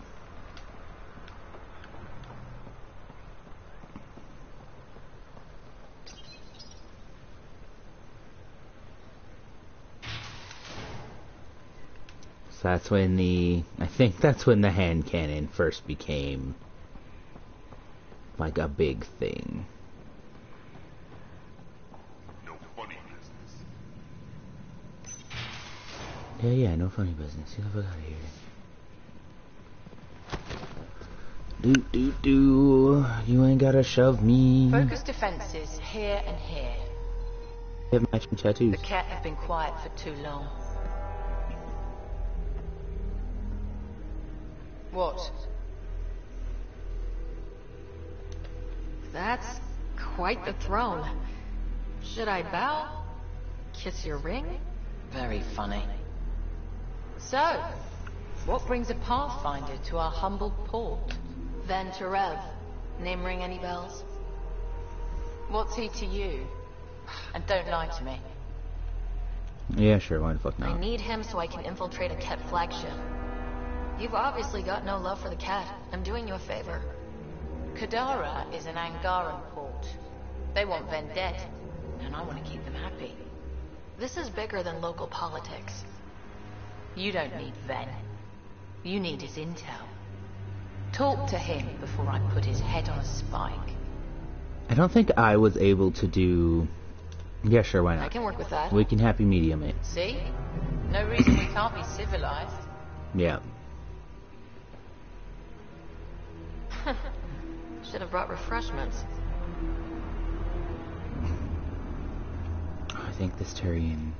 So that's when I think that's when the hand cannon first became like a big thing. No funny business. Yeah, no funny business. Get the fuck out of here. Do. You ain't gotta shove me. Focus defenses here and here. You have matching tattoos. The cat have been quiet for too long. What? That's quite the throne. Should I bow? Kiss your ring? Very funny. So, what brings a pathfinder to our humble port? Ven Terev. Name ring any bells? What's he to you? And don't lie to me. Yeah, sure, why the fuck not? I need him so I can infiltrate a Ket flagship. You've obviously got no love for the Ket. I'm doing you a favor. Kadara is an Angaran port. They want Ven dead, and I want to keep them happy. This is bigger than local politics. You don't need Ven. You need his intel. Talk to him before I put his head on a spike. I don't think I was able to do... Yeah, sure, why not? I can work with that. We can happy medium it. See? No reason we can't be civilized. Yeah. Should have brought refreshments. I think this Turian...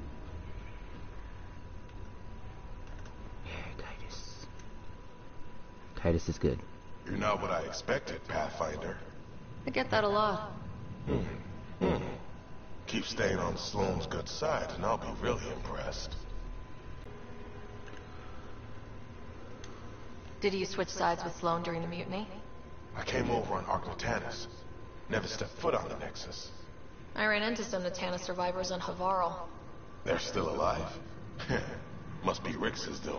Yeah, Titus. Titus is good. You're not what I expected, Pathfinder. I get that a lot. Keep staying on Sloane's good side, and I'll be really impressed. Did you switch sides with Sloane during the mutiny? I came over on Arcnatanus. Never stepped foot on the Nexus. I ran into some Natana survivors on Havarl. They're still alive. Must be Rix's doing.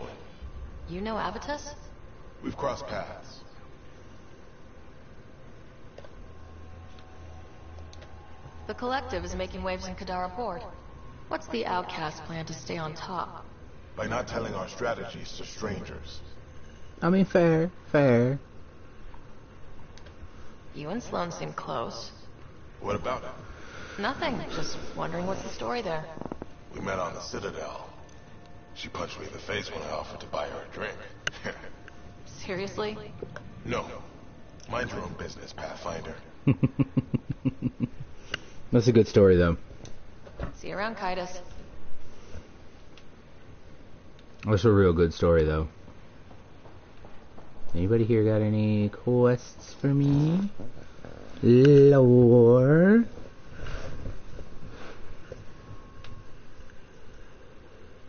You know Avitus? We've crossed paths. The Collective is making waves in Kadara Port. What's the Outcast plan to stay on top? By not telling our strategies to strangers. I mean, fair. You and Sloane seem close. What about it? Nothing. Just wondering what's the story there. We met on the Citadel. She punched me in the face when I offered to buy her a drink. Seriously? No. Mind your own business, Pathfinder. That's a good story, though. See you around, Titus. That's a real good story, though. Anybody here got any quests for me? Lore?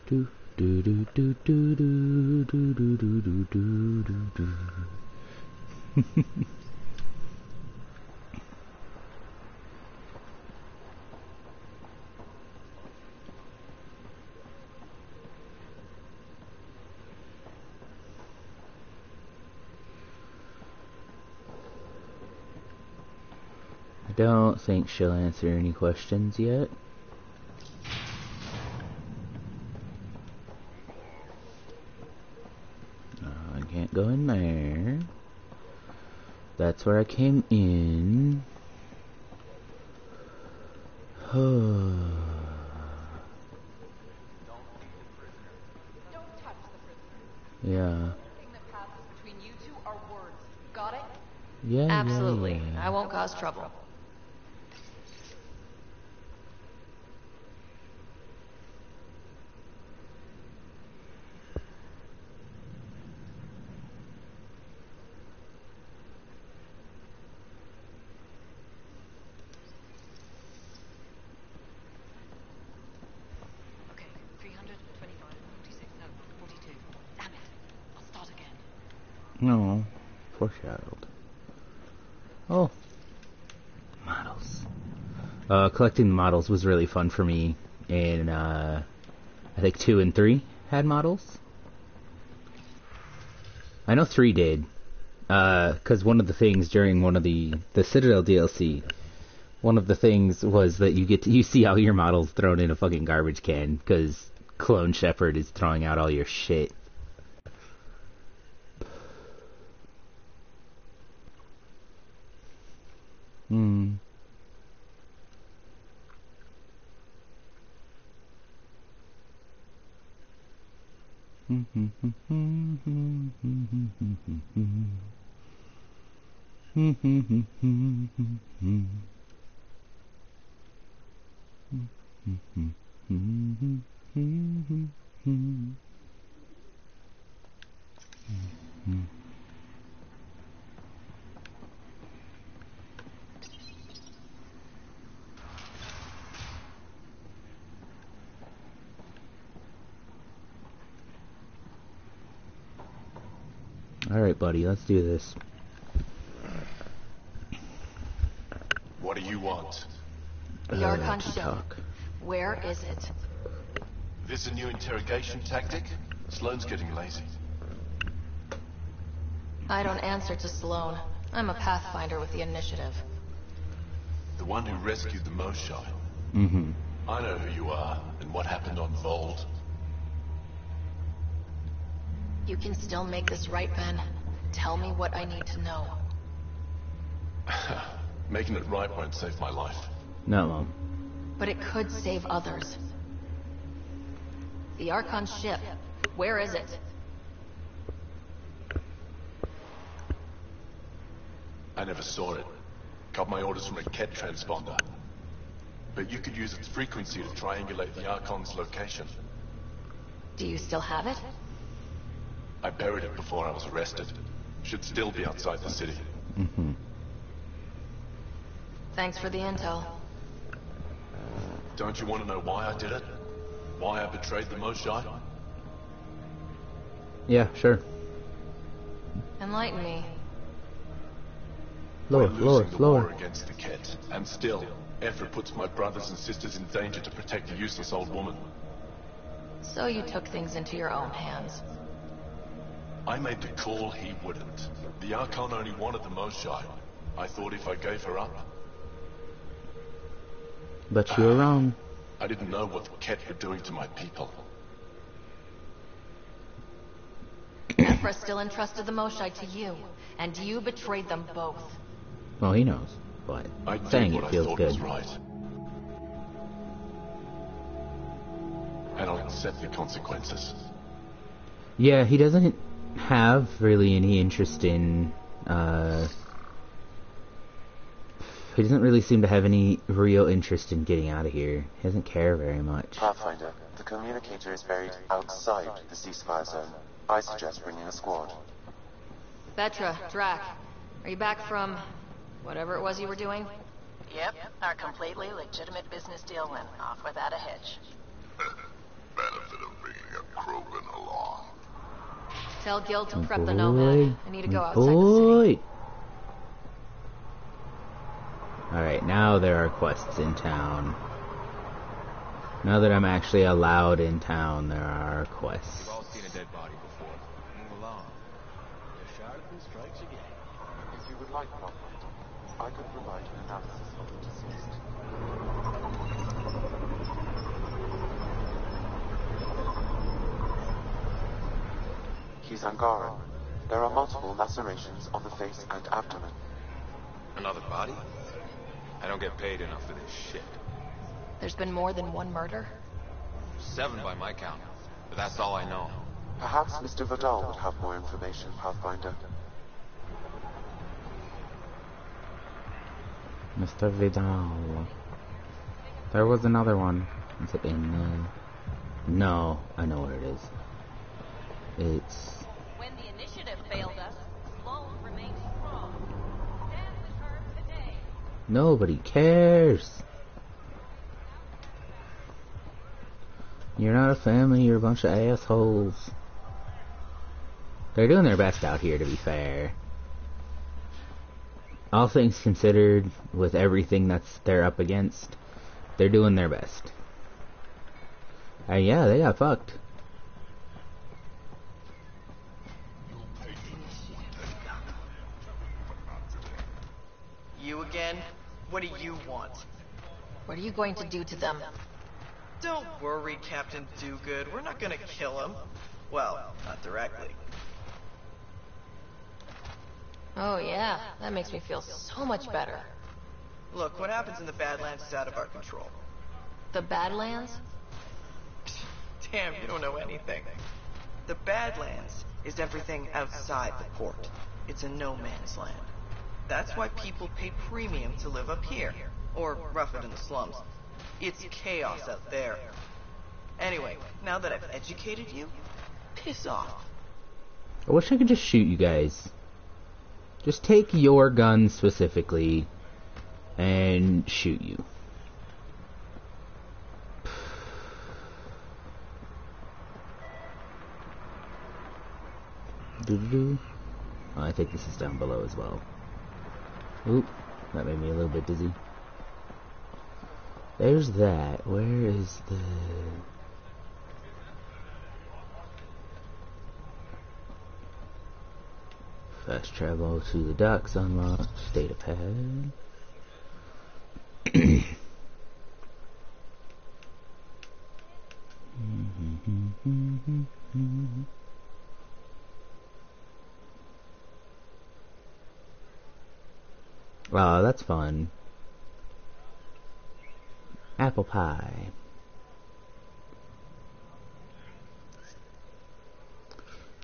Do do do do do do do do do do do do. I don't think she'll answer any questions yet. I can't go in there. That's where I came in. Yeah. Yeah, absolutely. Yeah. I won't cause trouble. Okay, 300, 25, 46, no, 42. Damn it. I'll start again. No. Foreshadowed. Oh. Models. Collecting models was really fun for me. And, I think 2 and 3 had models. I know 3 did. Because one of the things during one of the Citadel DLC, one of the things was that you see all your models thrown in a fucking garbage can, because Clone Shepherd is throwing out all your shit. Alright, buddy, let's do this. What do you want? The Archon ship. Where is it? This a new interrogation tactic? Sloane's getting lazy. I don't answer to Sloane. I'm a Pathfinder with the initiative. The one who rescued the Moshai. I know who you are, and what happened on Vold. You can still make this right, Ben. Tell me what I need to know. Making it right won't save my life. No, Mom. But it could save others. The Archon's ship. Where is it? I never saw it. Got my orders from a Ket transponder. But you could use its frequency to triangulate the Archon's location. Do you still have it? I buried it before I was arrested. Should still be outside the city. Thanks for the intel. Don't you want to know why I did it? Why I betrayed the Moshae? Yeah, sure. Enlighten me. Lower, We're lower, losing the lower. war against the Ket, and still, effort puts my brothers and sisters in danger to protect a useless old woman. So you took things into your own hands. I made the call, he wouldn't. The Archon only wanted the Moshae. I thought if I gave her up... But you were wrong. I didn't know what the Ket were doing to my people. Ephra still entrusted the Moshae to you, and you betrayed them both. Well, he knows, but I did saying what it I feels thought good. was right. And I'll accept the consequences. Yeah, he doesn't have really any interest in, he doesn't really seem to have any real interest in getting out of here. He doesn't care very much. Pathfinder, the communicator is buried outside the ceasefire zone. I suggest bringing a squad. Vetra, Drac, are you back from whatever it was you were doing? Yep, our completely legitimate business deal went off without a hitch. Benefit of bringing a Krogan along. Tell Gil to prep Boy, the Nomad. I need to go outside the boy. city. Alright, now there are quests in town. Now that I'm actually allowed in town, there are quests. We've all seen a dead body before. Move along. The Charlatan strikes again. If you would like, Pathfinder, I could provide an analysis of the deceased. He's Angaran. There are multiple lacerations on the face and abdomen. Another body? I don't get paid enough for this shit. There's been more than one murder? 7 by my count. But that's all I know. Perhaps Mr. Vidal would have more information, Pathfinder. Mr. Vidal. There was another one. Is it in the... No, I know where it is. It's... When the initiative failed us, Sloan remained strong. Stand with her today. Nobody cares. You're not a family, you're a bunch of assholes. They're doing their best out here, to be fair. All things considered, with everything they're up against, they're doing their best. And yeah, they got fucked. You again? What do you want? What are you going to do to them? Don't worry, Captain Do-Good. We're not gonna kill him. Well, not directly. Oh yeah, that makes me feel so much better. Look, what happens in the Badlands is out of our control. The Badlands? Damn, you don't know anything. The Badlands is everything outside the port. It's a no-man's land. That's why people pay premium to live up here, or rough it in the slums. It's chaos out there. Anyway, now that I've educated you, piss off. I wish I could just shoot you guys. Just take your gun specifically and shoot you. Doo-doo-doo. Oh, I think this is down below as well. Oop, that made me a little bit dizzy. There's that. Where is the... Fast travel to the docks unlocked. Data pad. Oh, that's fun. Apple pie.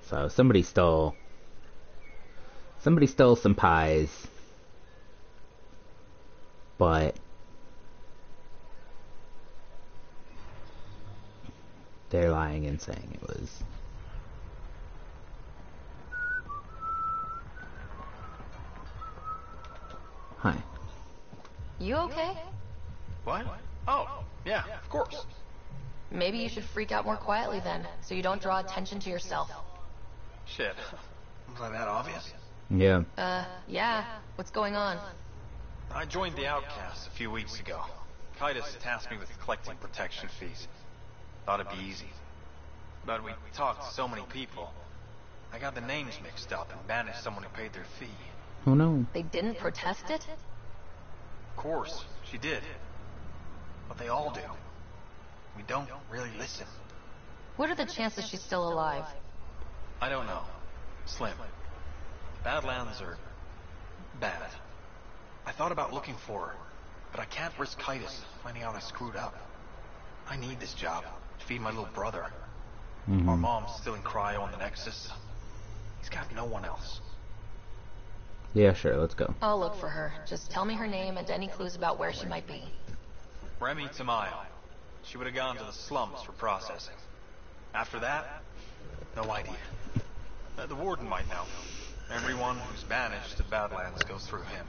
So somebody stole some pies, but they're lying and saying it was. Hi. You okay? What? Oh, yeah, of course. Maybe you should freak out more quietly then, so you don't draw attention to yourself. Shit. Was I that obvious? Yeah. Yeah. What's going on? I joined the Outcasts a few weeks ago. Titus tasked me with collecting protection fees. Thought it'd be easy. But we talked to so many people. I got the names mixed up and banished someone who paid their fee. Oh no. They didn't protest it? Of course, she did. But they all do. We don't really listen. What are the chances she's still alive? I don't know. Slim. Badlands are bad. I thought about looking for her, but I can't risk Titus finding out I screwed up. I need this job to feed my little brother. Our mom's still in cryo on the Nexus. He's got no one else. Yeah, sure, let's go. I'll look for her. Just tell me her name and any clues about where she might be. Remy Tamayo. She would have gone to the slums for processing. After that, no idea. The warden might know. Everyone who's banished to Badlands goes through him.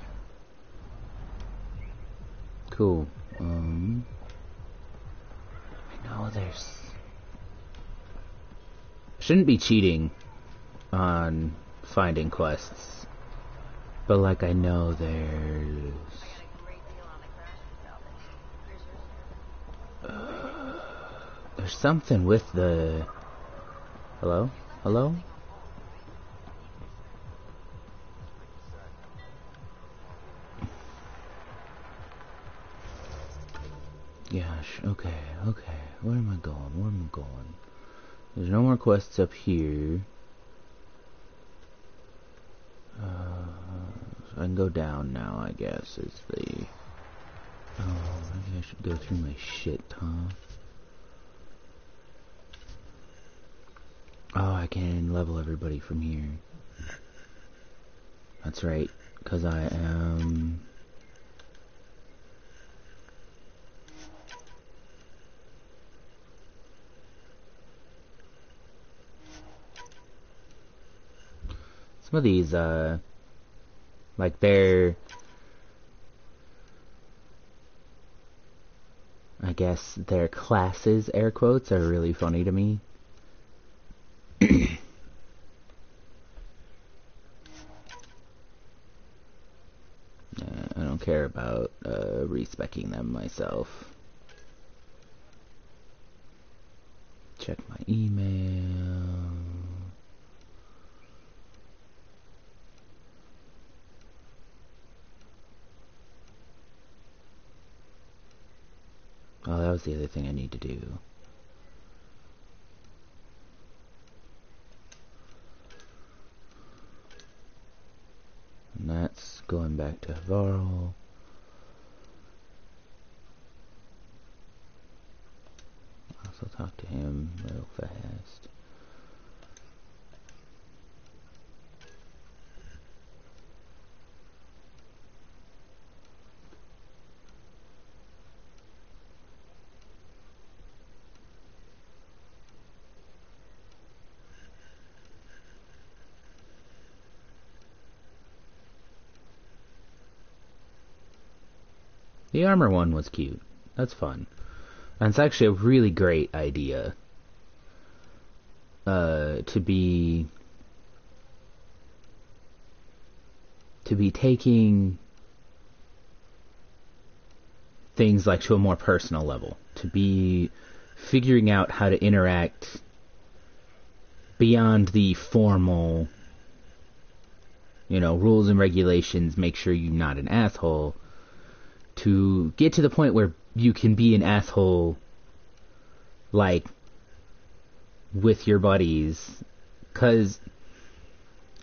Cool. I know there's... Shouldn't be cheating on finding quests. But like I know there's... there's something with the... Hello? Hello? Gosh, okay. Where am I going? There's no more quests up here. So I can go down now, I guess, is the... Oh, maybe I should go through my shit, huh? Oh, I can level everybody from here. That's right, because I am... Some of these, like they're... I guess their classes, air quotes, are really funny to me. I don't care about respecing them myself. Check my email. Oh, that was the other thing I need to do. And that's going back to Varl. Also talk to him real fast. The armor one was cute. That's fun. And it's actually a really great idea. To be taking things like to a more personal level. To be figuring out how to interact beyond the formal, rules and regulations, make sure you're not an asshole. To get to the point where you can be an asshole, like, with your buddies. 'Cause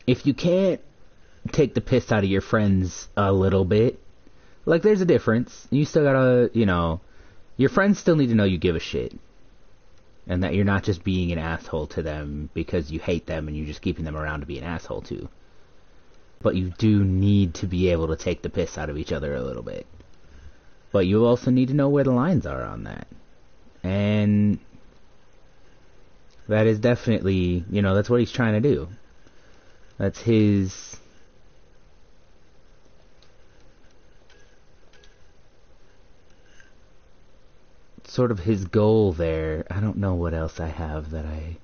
if you can't take the piss out of your friends a little bit. Like, there's a difference. You still gotta, your friends still need to know you give a shit. And that you're not just being an asshole to them because you hate them and you're just keeping them around to be an asshole to. But you do need to be able to take the piss out of each other a little bit. But you also need to know where the lines are on that. And that is definitely, that's what he's trying to do. That's his... sort of his goal there. I don't know what else I have that I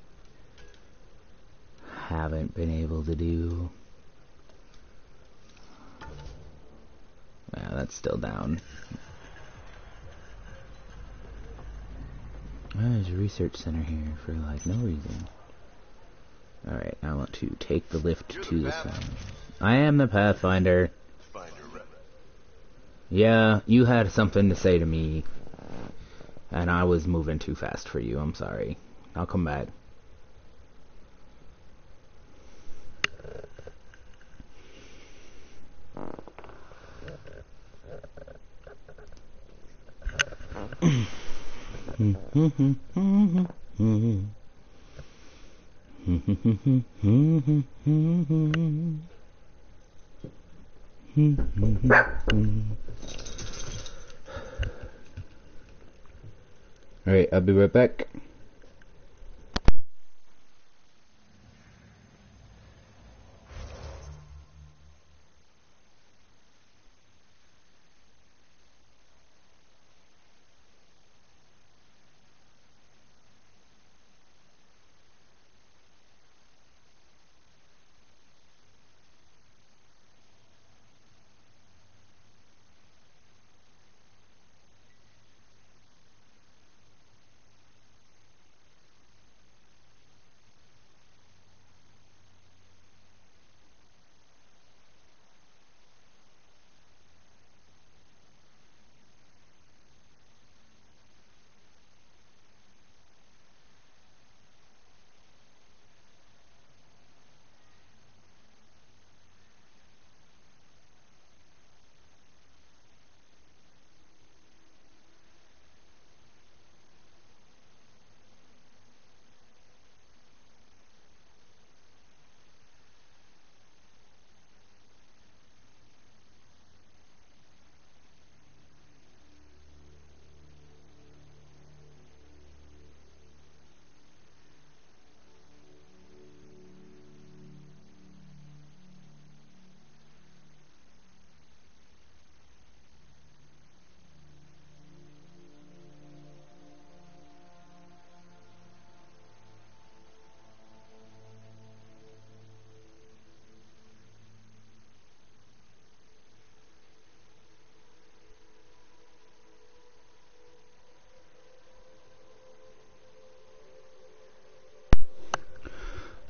haven't been able to do. Yeah, that's still down. There's a research center here for, like, no reason. Alright, I want to take the lift to the sun. I am the Pathfinder. Yeah, you had something to say to me. And I was moving too fast for you. I'm sorry. I'll come back. Alright, I'll be right back.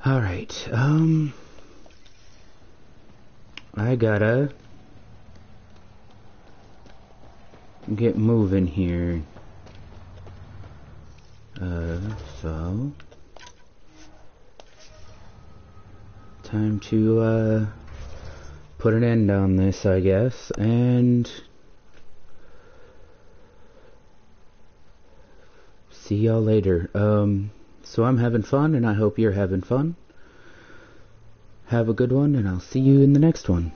Alright, I gotta get moving here. So time to, put an end on this, I guess, and see y'all later. So I'm having fun, and I hope you're having fun. Have a good one, and I'll see you in the next one.